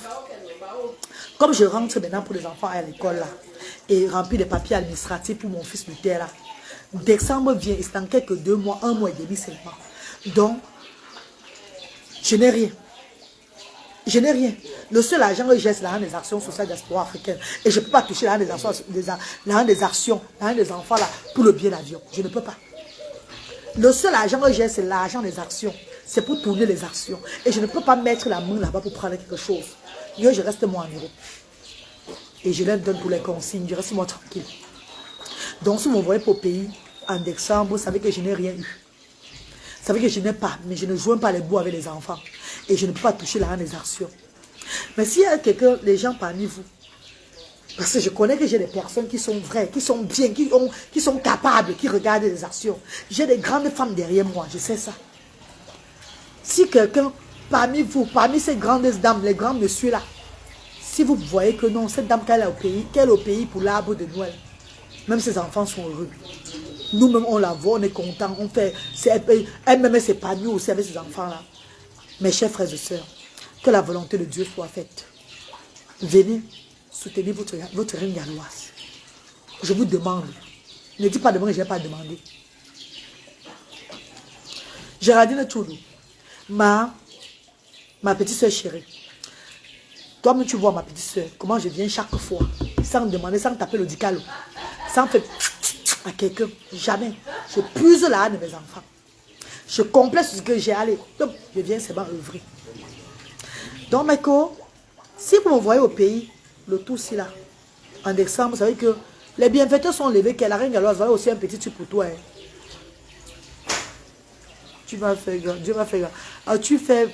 Comme je rentre maintenant pour les enfants à l'école là, et remplir les papiers administratifs pour mon fils Luther là, décembre vient, et c'est dans quelques 2 mois, 1 mois et demi seulement. Donc, je n'ai rien. Je n'ai rien. Le seul argent que j'ai, c'est l'argent des actions sociales diaspora africaine. Et je ne peux pas toucher l'argent des actions, l'argent des enfants là, pour le billet d'avion. Je ne peux pas. Le seul argent que j'ai, c'est l'argent des actions. C'est pour tourner les actions. Et je ne peux pas mettre la main là-bas pour prendre quelque chose. Mieux, je reste moi en Europe. Et je leur donne pour les consignes. Je reste moi tranquille. Donc, si vous m'envoyez pour le pays en décembre, vous savez que je n'ai rien eu. Vous savez que je n'ai pas, mais je ne joins pas les bouts avec les enfants. Et je ne peux pas toucher l'argent des actions. Mais s'il y a quelqu'un, les gens parmi vous, parce que je connais que j'ai des personnes qui sont vraies, qui sont bien, qui sont capables, qui regardent les actions. J'ai des grandes femmes derrière moi, je sais ça. Si quelqu'un parmi vous, parmi ces grandes dames, les grands messieurs là, si vous voyez que non, cette dame qu'elle est au pays pour l'arbre de Noël, même ses enfants sont heureux. Nous-mêmes, on la voit, on est content, on fait, elle-même s'épanouit aussi avec ses enfants-là. Mes chers frères et sœurs, que la volonté de Dieu soit faite. Venez soutenir votre reine galloise. Je vous demande. Ne dites pas demander, je n'ai pas demandé. Géraldine Toulou, ma petite soeur chérie. Toi-même, tu vois ma petite soeur, comment je viens chaque fois, sans demander, sans taper le dicalo, sans faire à quelqu'un, jamais. Je puise la haine de mes enfants. Je complète ce que j'ai allé. Donc, je viens seulement œuvrer. Donc, Michael, si vous me voyez au pays, le tout c'est là, en décembre, vous savez que les bienfaiteurs sont levés, que la reine galloise va aussi un petit truc pour toi. Hein. Tu vas faire, Dieu va faire. Alors, tu fais.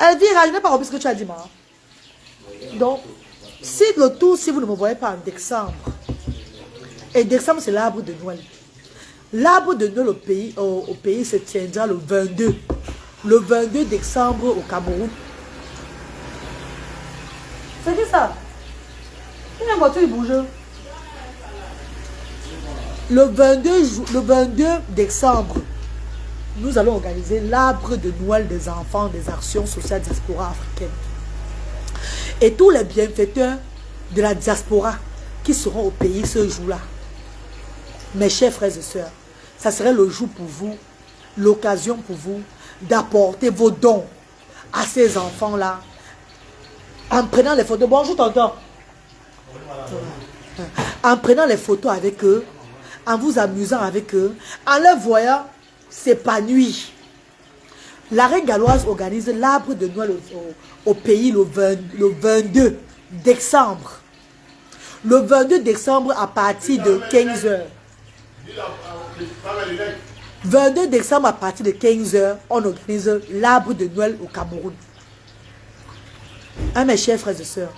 Elvira, je n'ai pas compris ce que tu as dit, maman. Donc, si le tout, si vous ne me voyez pas en décembre, et décembre, c'est l'arbre de Noël. L'arbre de Noël au pays se tiendra le 22. Le 22 décembre au Cameroun. C'est qui ça? Il y a une voiture qui bouge. Le 22 décembre, nous allons organiser l'arbre de Noël des enfants des actions sociales diaspora africaines. Et tous les bienfaiteurs de la diaspora qui seront au pays ce jour-là, mes chers frères et sœurs, ça serait le jour pour vous, l'occasion pour vous d'apporter vos dons à ces enfants-là en prenant les photos. Bonjour tonton. En prenant les photos avec eux, en vous amusant avec eux, en les voyant s'épanouir. La reine galloise organise l'arbre de Noël au pays le 22 décembre. Le 22 décembre à partir de 15h. 22 décembre à partir de 15h, on organise l'arbre de Noël au Cameroun. Hein, mes chers frères et sœurs.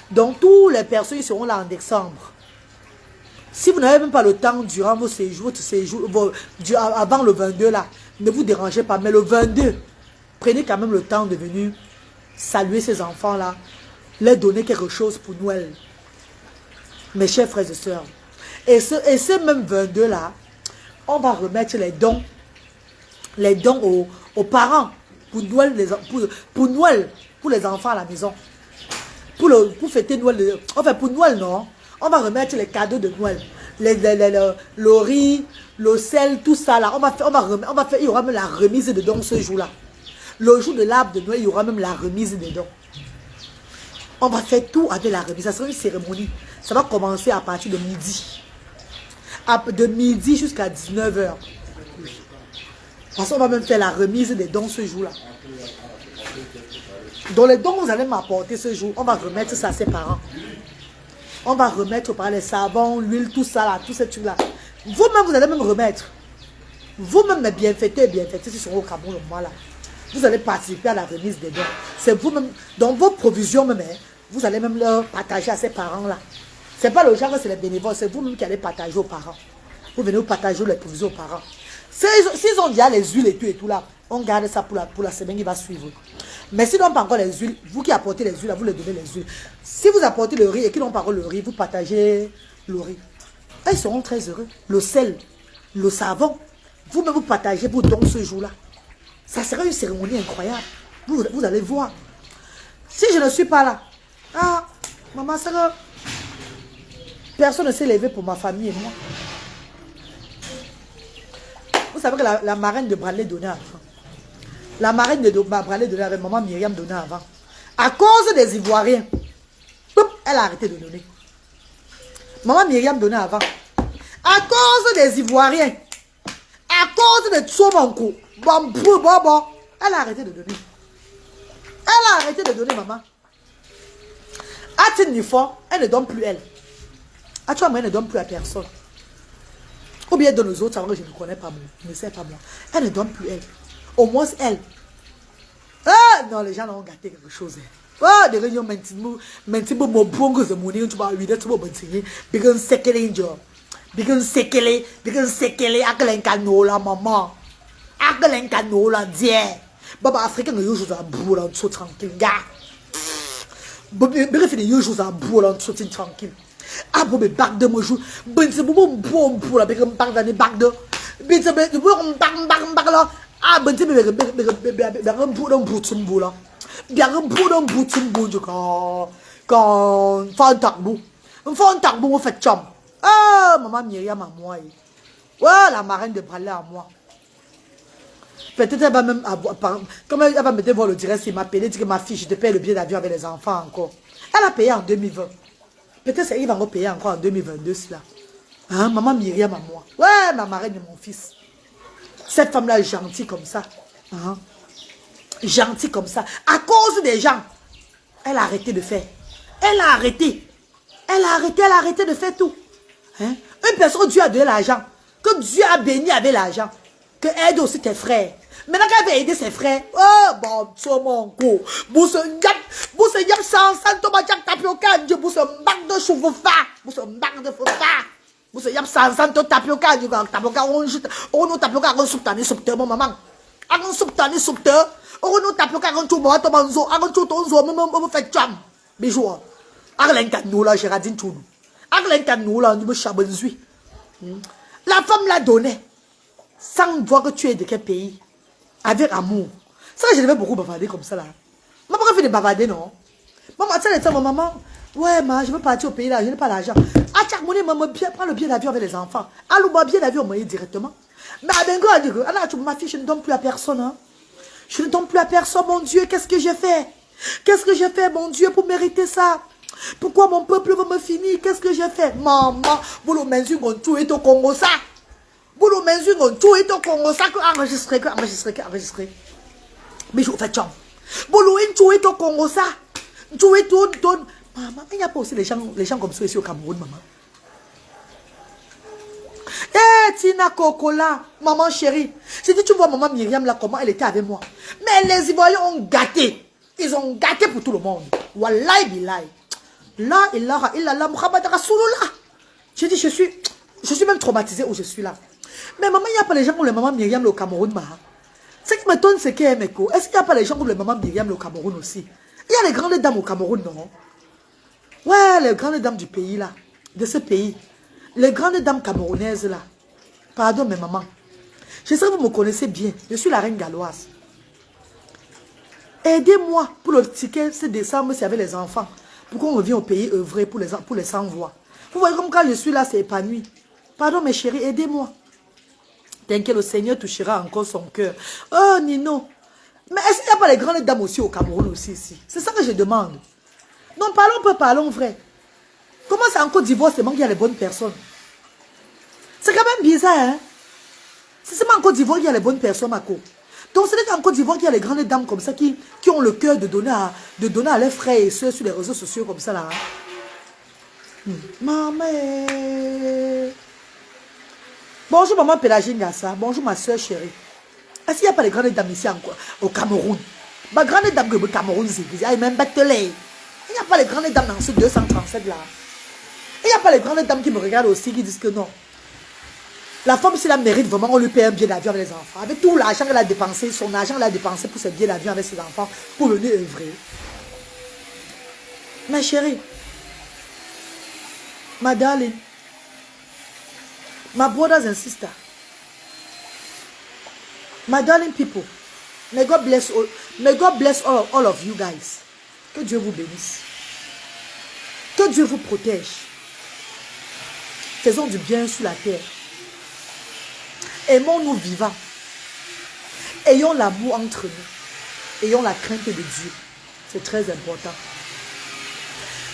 Donc, toutes les personnes qui seront là en décembre, si vous n'avez même pas le temps durant vos séjours, avant le 22 là, ne vous dérangez pas. Mais le 22, prenez quand même le temps de venir saluer ces enfants-là, leur donner quelque chose pour Noël. Mes chers frères et sœurs. Et ce même 22 là, on va remettre les dons aux parents pour Noël, pour les enfants à la maison. Pour fêter Noël. Enfin, pour Noël, non. On va remettre les cadeaux de Noël. Le riz, le sel, tout ça là. Il y aura même la remise de dons ce jour-là. Le jour de l'arbre de Noël, il y aura même la remise des dons. On va faire tout avec la remise. Ça sera une cérémonie. Ça va commencer à partir de midi. De midi jusqu'à 19h. Parce qu'on va même faire la remise des dons ce jour-là. Dans les dons que vous allez m'apporter ce jour, on va remettre ça à ses parents. On va remettre par les savons, l'huile, tout ça là, tous ces trucs-là. Vous-même, vous allez même remettre. Vous-même, mes bienfaiteurs et bienfaiteurs qui seront au Cameroun le mois là. Vous allez participer à la remise des dons. C'est vous-même, dans vos provisions même, hein, vous allez même leur partager à ces parents-là. Ce n'est pas le genre que c'est les bénévoles, c'est vous-même qui allez partager aux parents. Vous venez vous partager les provisions aux parents. S'ils ont déjà les huiles et tout là, on garde ça pour la semaine qui va suivre. Mais s'ils n'ont pas encore les huiles, vous qui apportez les huiles, vous leur donnez les huiles. Si vous apportez le riz et qu'ils n'ont pas encore le riz, vous partagez le riz. Et ils seront très heureux. Le sel, le savon, vous-même vous partagez vos dons ce jour-là. Ça sera une cérémonie incroyable. Vous allez voir. Si je ne suis pas là, maman, ça va. Personne ne s'est levé pour ma famille et moi. Vous savez que la marraine de Bradley donnait avant. La marraine de Bradley donnait avec maman Myriam donnait avant. À cause des Ivoiriens, elle a arrêté de donner. Maman Myriam donnait avant. À cause des Ivoiriens, à cause de Tsomanko, elle a arrêté de donner. Elle a arrêté de donner, maman. À Tinifort, elle ne donne plus elle. À toi, moi, elle ne donne plus à personne. Ou bien elle donne aux autres, alors que je ne connais pas moi. Je ne sais pas moi. Elle ne donne plus elle. Au moins elle. Ah non, les gens ont gâté quelque chose. Ah, des gens maintenant, mon bon que je m'en tu vas lui dire tu vas m'enseigner. Because sekele job. Because sekele, akelen canola maman. Akelen canola dieu. Baba africain ne joue à bout là, tout tranquille gars. Bref, il joue à bout là, tout tranquille. Ah bon mais bac de mon jour ben c'est bon pour la bec bac dans les bac de ben c'est bon bac là ah ben c'est bien pour un bout de bout là bien pour un bout de bout du quand fantabou on fait chum ah maman Myriam à moi ouais la marraine de Bradley à moi peut-être elle va même comme elle va me voir le direct il m'a payé dit que ma fille je te paye le billet d'avion avec les enfants encore elle a payé en 2020. Peut-être qu'il va me payer encore en 2022 cela. Hein, maman Myriam à moi. Ouais, ma marraine et mon fils. Cette femme-là est gentille comme ça. Hein? Gentille comme ça. À cause des gens, elle a arrêté de faire. Elle a arrêté de faire tout. Hein? Une personne, Dieu a donné l'argent. Que Dieu a béni avec l'argent. Que aide aussi tes frères. Maintenant qu'elle veut aider ses frères, oh bon, c'est mon coup. Vous se yap sans tomate tapioca, vous se bac de cheveux fa, vous se bac de feu fa. Vous se yap sans tapioca, du tapioca, on nous tapioca, on soupe tani soupe mon maman. On soupe tani soupe, on nous tapioca, on tout bon, on tout on même fait jam. Bijou. Arlenka Nola, Gérardine Toulou. Arlenka Nola, on me chabonzui. La femme l'a donné. Sans voir que tu es de quel pays. Avec amour. Ça, je devais beaucoup bavarder comme ça là. Maman, pas fait de bavarder, non? Maman, tu sais, maman, ouais, ma, je veux partir au pays là, je n'ai pas l'argent. À chaque monnaie, maman, prends le billet d'avion avec les enfants. Allô, moi, billet d'avion, moi, directement. Mais à Bengo, elle dit que, ah, ma fille, je ne donne plus à personne. Hein. Je ne donne plus à personne, mon Dieu, qu'est-ce que j'ai fait? Qu'est-ce que j'ai fait, mon Dieu, pour mériter ça? Pourquoi mon peuple veut me finir? Qu'est-ce que j'ai fait? Maman, vous le menez, on tout est au Congo, ça. Vous le menez, on tout est au Congo, ça, que enregistrer. Mais je vous fais tchon. Vous le tout est au Congo, ça. Tout est tout. Maman, il n'y a pas aussi les gens comme ça ici au Cameroun, maman. Eh, Tina Kokola, maman chérie. J'ai dit, tu vois maman Myriam là, comment elle était avec moi. Mais les Ivoiriens ont gâté. Ils ont gâté pour tout le monde. Wallahi billahi. Là, illallah, Muhammad Rasulullah. J'ai dit, je suis même traumatisée où je suis là. Mais maman, il n'y a pas les gens comme les mamans Myriam là, au Cameroun, maman. Ce qui m'étonne, c'est qu'est-ce qu'il n'y a pas les gens comme les mamans Myriam là, au Cameroun aussi? Il y a les grandes dames au Cameroun, non? Ouais, les grandes dames du pays là, de ce pays. Les grandes dames camerounaises là. Pardon mes mamans. Je sais que vous me connaissez bien. Je suis la reine galloise. Aidez-moi pour le ticket ce décembre, c'est avec les enfants. Pour qu'on revienne au pays œuvrer pour les sans-voix. Vous voyez comme quand je suis là, c'est épanoui. Pardon mes chéris, aidez-moi. T'inquiète, le Seigneur touchera encore son cœur. Oh Nino. Mais est-ce qu'il n'y a pas les grandes dames aussi au Cameroun aussi ici? C'est ça que je demande. Non, parlons vrai. Comment c'est en Côte d'Ivoire seulement qu'il y a les bonnes personnes? C'est quand même bizarre, hein? C'est seulement en Côte d'Ivoire qu'il y a les bonnes personnes, Mako. Donc c'est qu'en Côte d'Ivoire qu'il y a les grandes dames comme ça qui ont le cœur de donner à leurs frères et soeurs sur les réseaux sociaux comme ça là. Maman. Bonjour maman Pélagine Gassa. Bonjour ma soeur chérie. Est-ce qu'il n'y a pas les grandes dames ici encore au Cameroun? Ma grande dame que le Cameroun, c'est même Batelé. Il n'y a pas les grandes dames dans ce 237 là. Il n'y a pas les grandes dames qui me regardent aussi qui disent que non. La femme, si elle mérite vraiment, on lui paye un billet d'avion avec les enfants. Avec tout l'argent qu'elle a dépensé, son argent qu'elle a dépensé pour ses billets d'avion avec ses enfants, pour venir œuvrer. Ma chérie, ma darling, my brothers and sisters, my darling people, may God bless all of you guys. Que Dieu vous bénisse. Que Dieu vous protège. Faisons du bien sur la terre. Aimons-nous vivants. Ayons l'amour entre nous. Ayons la crainte de Dieu. C'est très important.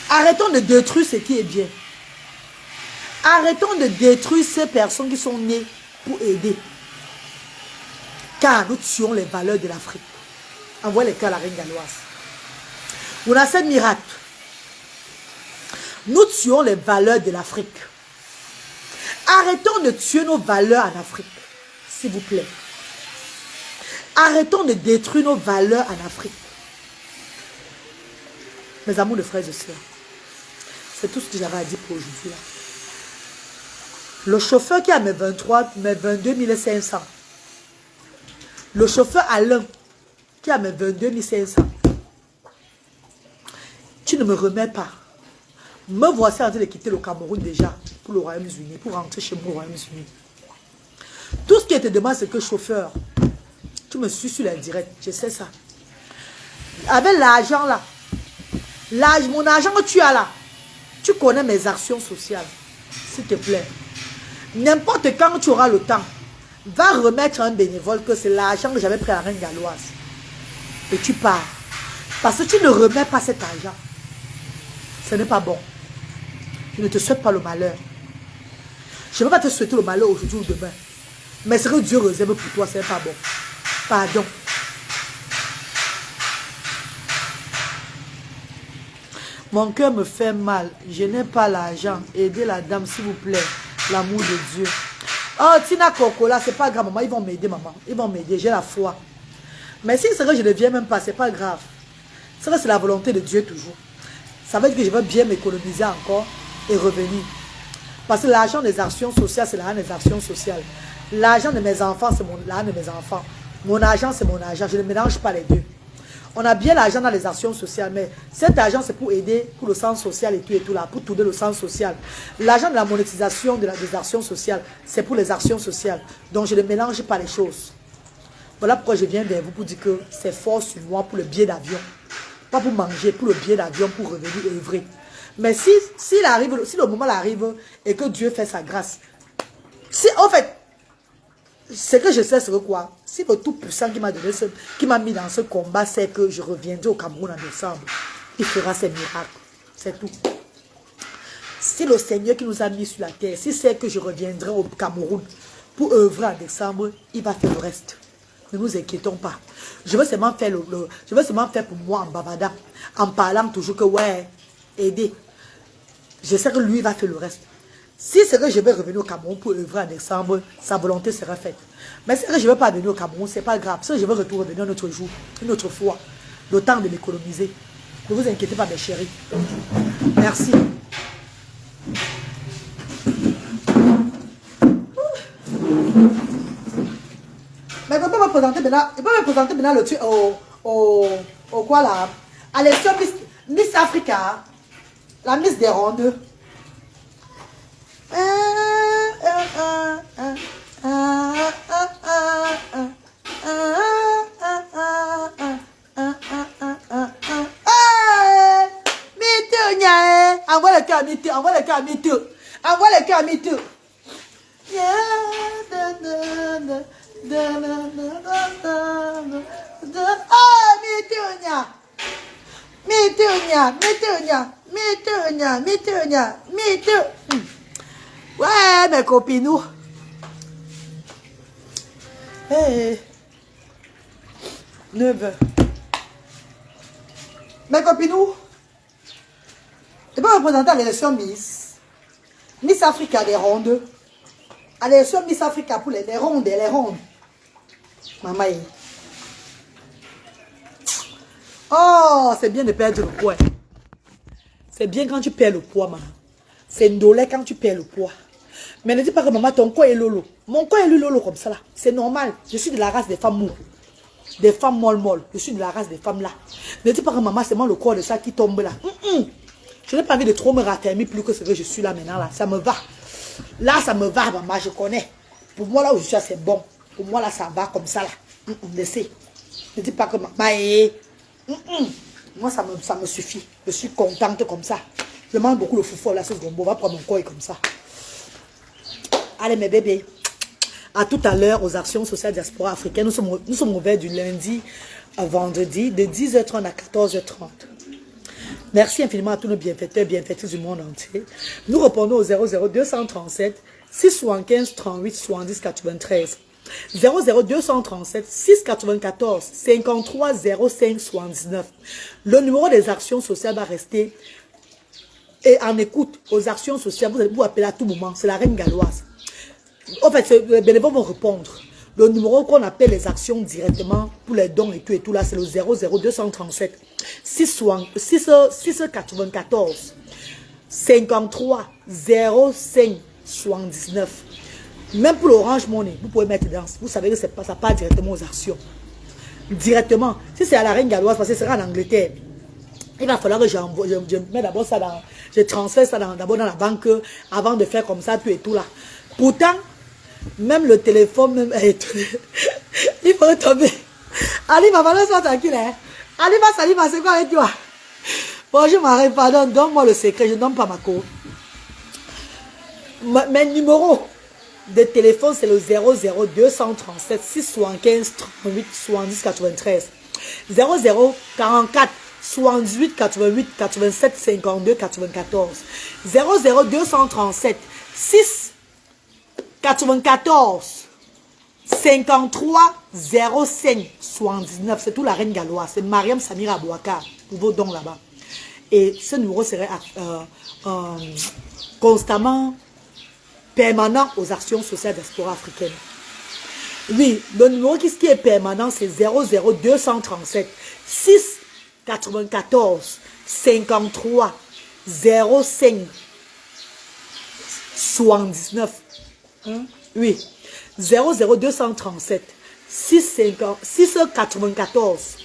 Arrêtons de détruire ce qui est bien. Arrêtons de détruire ces personnes qui sont nées pour aider. Car nous tuons les valeurs de l'Afrique. Envoie les cœurs à la reine galloise. On a ce miracle. Nous tuons les valeurs de l'Afrique. Arrêtons de tuer nos valeurs en Afrique. S'il vous plaît. Arrêtons de détruire nos valeurs en Afrique. Mes amours de frères et sœurs. C'est tout ce que j'avais à dire pour aujourd'hui. Le chauffeur qui a mes 22 500. Le chauffeur Alain qui a mes 22 500. Tu ne me remets pas. Me voici en train de quitter le Cameroun déjà pour le Royaume-Uni, pour rentrer chez moi au Royaume-Uni. Tout ce qui te demande, c'est que chauffeur, tu me suis sur l'indirect, je sais ça. Avec l'argent là, mon argent que tu as là, tu connais mes actions sociales, s'il te plaît. N'importe quand tu auras le temps, va remettre un bénévole que c'est l'argent que j'avais pris à la reine galloise. Et tu pars. Parce que tu ne remets pas cet argent. Ce n'est pas bon. Je ne te souhaite pas le malheur. Je ne veux pas te souhaiter le malheur aujourd'hui ou demain. Mais ce que Dieu réserve pour toi, ce n'est pas bon. Pardon. Mon cœur me fait mal. Je n'ai pas l'argent. Aidez la dame, s'il vous plaît. L'amour de Dieu. Oh, Tina Kokola, c'est pas grave, maman. Ils vont m'aider, maman. Ils vont m'aider. J'ai la foi. Mais si c'est vrai que je ne viens même pas, c'est pas grave. C'est vrai que c'est la volonté de Dieu toujours. Ça veut dire que je veux bien m'économiser encore et revenir. Parce que l'argent des actions sociales, c'est l'argent des actions sociales. L'argent de mes enfants, c'est l'argent de mes enfants. Mon argent, c'est mon argent. Je ne mélange pas les deux. On a bien l'argent dans les actions sociales, mais cet argent, c'est pour aider, pour le sens social et tout là, pour tourner le sens social. L'argent de la monétisation des actions sociales, c'est pour les actions sociales. Donc, je ne mélange pas les choses. Voilà pourquoi je viens vers vous pour dire que c'est fort sur moi pour le billet d'avion. Pas pour manger, pour le billet d'avion, pour revenir œuvrer. Mais si le moment arrive et que Dieu fait sa grâce, si en fait, ce que je sais, c'est que quoi? Si le Tout-Puissant qui m'a mis dans ce combat, c'est que je reviendrai au Cameroun en décembre, il fera ses miracles. C'est tout. Si le Seigneur qui nous a mis sur la terre, si c'est que je reviendrai au Cameroun pour œuvrer en décembre, il va faire le reste. Ne nous inquiétons pas. Je veux seulement faire je veux seulement faire pour moi en bavardant, en parlant toujours que ouais, aider. Je sais que lui va faire le reste. Si c'est que je vais revenir au Cameroun pour œuvrer en décembre, sa volonté sera faite. Mais si c'est que je ne vais pas venir au Cameroun, ce n'est pas grave. Si je vais revenir un autre jour, une autre fois, le temps de m'économiser. Ne vous inquiétez pas, mes chéris. Merci. Mais il peut me présenter maintenant le truc au quoi là? À l'élection Miss Africa, la Miss des Rondes. Envoie le cœur à MeToo, envoie le cœur à MeToo, envoie le cœur à MeToo. Ouais, mes copines. Hey. 9 heures. Mes copines, je peux me présenter à l'élection Miss Africa des rondes. À l'élection Miss Africa pour les rondes et les rondes. Maman. Oh, c'est bien de perdre le poids. C'est bien quand tu perds le poids, maman. C'est ndolé quand tu perds le poids. Mais ne dis pas que maman, ton corps est lolo. Mon corps est lolo comme ça là. C'est normal. Je suis de la race des femmes moules. Des femmes molles. Je suis de la race des femmes là. Ne dis pas que maman, c'est moi le corps de ça qui tombe là. Je n'ai pas envie de trop me raffermir plus que ce que je suis là maintenant là. Ça me va. Là, ça me va, maman, je connais. Pour moi, là où je suis, c'est bon. Pour moi, là, ça va comme ça, là. Laissez. Ne dis pas que maman, moi, ça me suffit. Je suis contente comme ça. Je mange beaucoup le foufou, là, ce gombo. On va prendre mon corps comme ça. Allez, mes bébés. À tout à l'heure, aux actions sociales diaspora africaines. Nous sommes ouverts du lundi à vendredi, de 10h30 à 14h30. Merci infiniment à tous nos bienfaiteurs, bienfaitrices du monde entier. Nous répondons au 00237 675 38 70 93. 00237 694 53 05 79. Le numéro des actions sociales va rester et en écoute aux actions sociales. Vous allez vous appeler à tout moment. C'est la reine galloise. En fait, les bénévoles vont répondre. Le numéro qu'on appelle les actions directement pour les dons et tout là, c'est le 00237 694 53 05 79. Même pour l'Orange Money, vous pouvez mettre dedans. Vous savez que ça part directement aux actions. Directement. Si c'est à la reine galloise, parce que ce sera en Angleterre, il va falloir que je mets d'abord ça dans... Je transfère ça d'abord dans la banque avant de faire comme ça, tout et tout là. Pourtant, même le téléphone, même, il faut tomber. Ali, maman, laisse-moi tranquille. Hein? Ali, salut, c'est quoi avec toi? Bonjour, Marie, pardon, donne-moi le secret, je ne donne pas ma cour. Mes numéros de téléphone, c'est le 00237 675 38 70 93. 0044 78 88 87 52 94. 00237 6 94 53 05 79. C'est tout la reine galloise. C'est Mariam Samira Abouaka pour vos dons là-bas. Et ce numéro serait constamment permanent aux actions sociales diaspora africaine. Oui, le numéro qui est permanent, c'est 00237 6 94 53 05 79. Oui, 00237 694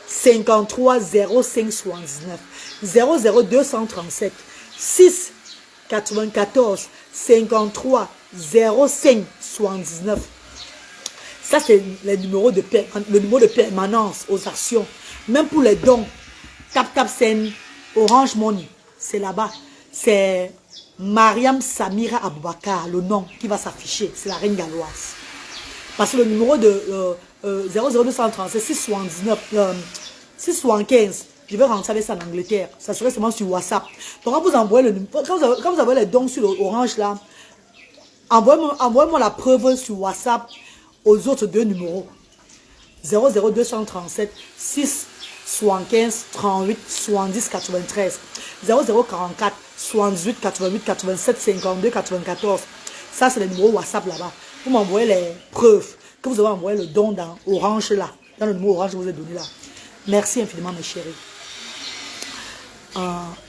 53 05 79. 00 237 6 94 53 05 79. Ça, c'est le numéro de permanence aux actions. Même pour les dons, Sen, Orange Money, c'est là-bas. C'est Mariam Samira Aboubakar, le nom qui va s'afficher. C'est la reine galloise. Parce que le numéro de 00237 675, je vais rentrer avec ça en Angleterre. Ça serait seulement sur WhatsApp. Donc quand vous envoyez quand vous avez les dons sur l'Orange là, envoyez-moi la preuve sur WhatsApp aux autres deux numéros. 00237 6 75 38 70 93 0044 78 88 87 52 94. Ça, c'est le numéro WhatsApp là-bas. Vous m'envoyez les preuves que vous avez envoyé le don dans Orange là. Dans le numéro Orange que je vous ai donné là. Merci infiniment, mes chéris.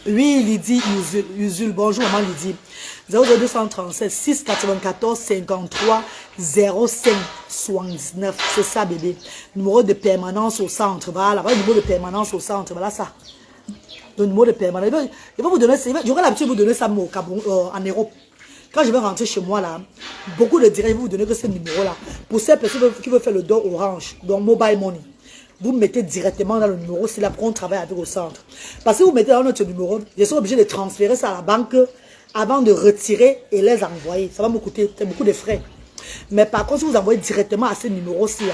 Oui, Lydie Usul. Bonjour, maman Lydie. 0237 694 53 05 79. C'est ça, bébé. Numéro de permanence au centre. Voilà, le numéro de permanence au centre. Voilà ça. Le numéro de permanence. Je vais vous donner, j'aurai l'habitude de vous donner ça au Cameroun, en Europe. Quand je vais rentrer chez moi là, beaucoup de directs vont vous donner que ce numéro là. Pour ces personnes qui veulent faire le don Orange, donc Mobile Money. Vous mettez directement dans le numéro, c'est là qu'on travaille avec au centre. Parce que vous mettez dans notre numéro, je suis obligé de transférer ça à la banque avant de retirer et les envoyer. Ça va me coûter beaucoup de frais. Mais par contre, si vous envoyez directement à ce numéro-ci,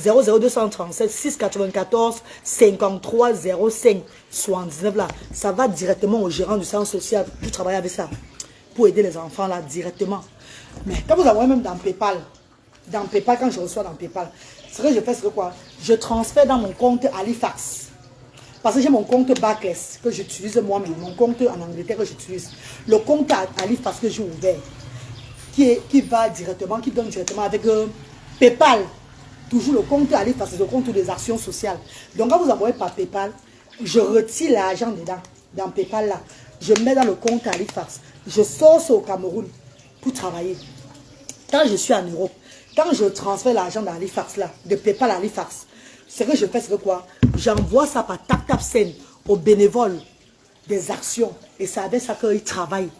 00237 694 53 05 79 là, ça va directement au gérant du centre social pour travailler avec ça, pour aider les enfants là directement. Mais quand vous envoyez même dans PayPal, quand je reçois dans PayPal, ce que je fais, c'est quoi? Je transfère dans mon compte Halifax. Parce que j'ai mon compte Barclays que j'utilise moi-même, mon compte en Angleterre que j'utilise. Le compte Halifax que j'ai ouvert, qui donne directement avec PayPal. Toujours le compte Halifax, c'est le compte des actions sociales. Donc quand vous envoyez par PayPal, je retire l'argent dedans, dans PayPal là. Je mets dans le compte Halifax. Je sors au Cameroun pour travailler. Quand je suis en Europe, quand je transfère l'argent d'Halifax là, de PayPal à Halifax, ce que je fais, c'est que quoi? J'envoie ça par TapTapSend aux bénévoles des actions. Et c'est avec ça qu'ils travaillent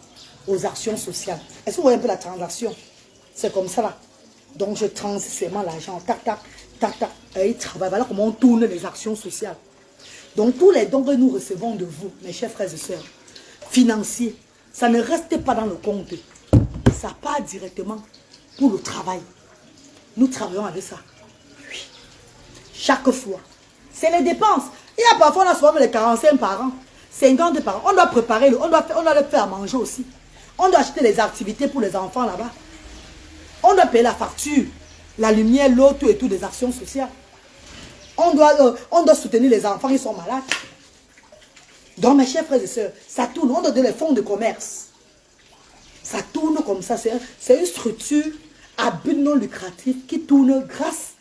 aux actions sociales. Est-ce que vous voyez un peu la transaction? C'est comme ça là. Donc je transfère seulement l'argent. Tac, tac, tac, tac. Et ils travaillent. Voilà comment on tourne les actions sociales. Donc tous les dons que nous recevons de vous, mes chers frères et sœurs, financiers, ça ne reste pas dans le compte. Ça part directement pour le travail. Nous travaillons avec ça. Oui. Chaque fois. C'est les dépenses. Il y a parfois, on a souvent les 45 par an, 50 par an. On doit préparer, on doit le faire manger aussi. On doit acheter les activités pour les enfants là-bas. On doit payer la facture, la lumière, l'eau, tout et tout des actions sociales. On doit soutenir les enfants, ils sont malades. Donc, mes chers frères et sœurs, ça tourne. On doit donner les fonds de commerce. Ça tourne comme ça. C'est une structure à but non lucratif qui tourne grâce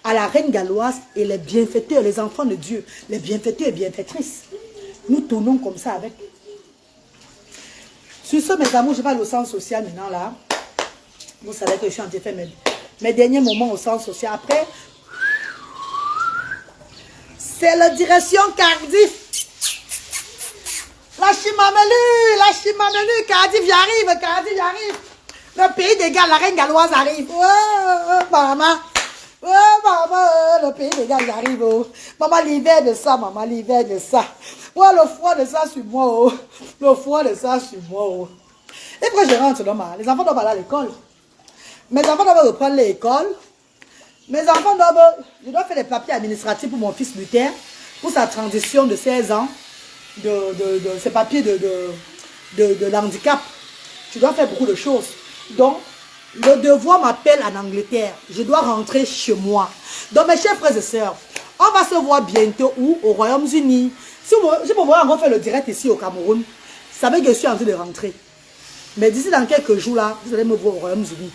à la reine galloise et les bienfaiteurs, les enfants de Dieu, les bienfaiteurs et bienfaitrices. Nous tournons comme ça avec. Sur ce, mes amours, je vais aller au centre social maintenant là. Vous savez que je suis en train de faire mes derniers moments au centre social. Après, c'est la direction Cardiff. La Chimamelu, Cardiff, j'arrive. Le pays des gars, la reine galloise arrive. Oh, maman. Oh, maman, le pays des gars, j'arrive. Oh. Maman, l'hiver de ça. Oh, le froid de ça sur moi. Oh. Oh. Et quand je rentre là, les enfants doivent aller à l'école. Mes enfants doivent reprendre l'école. Je dois faire les papiers administratifs pour mon fils Luther, pour sa transition de 16 ans, de ses papiers de handicap. Je dois faire beaucoup de choses. Donc, le devoir m'appelle en Angleterre. Je dois rentrer chez moi. Donc, mes chers frères et sœurs, on va se voir bientôt où? Au Royaume-Uni. Si vous voulez encore faire le direct ici au Cameroun, savez que je suis en train de rentrer. Mais d'ici dans quelques jours là, vous allez me voir au Royaume-Uni.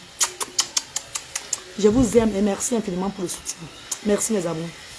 Je vous aime et merci infiniment pour le soutien. Merci mes amours.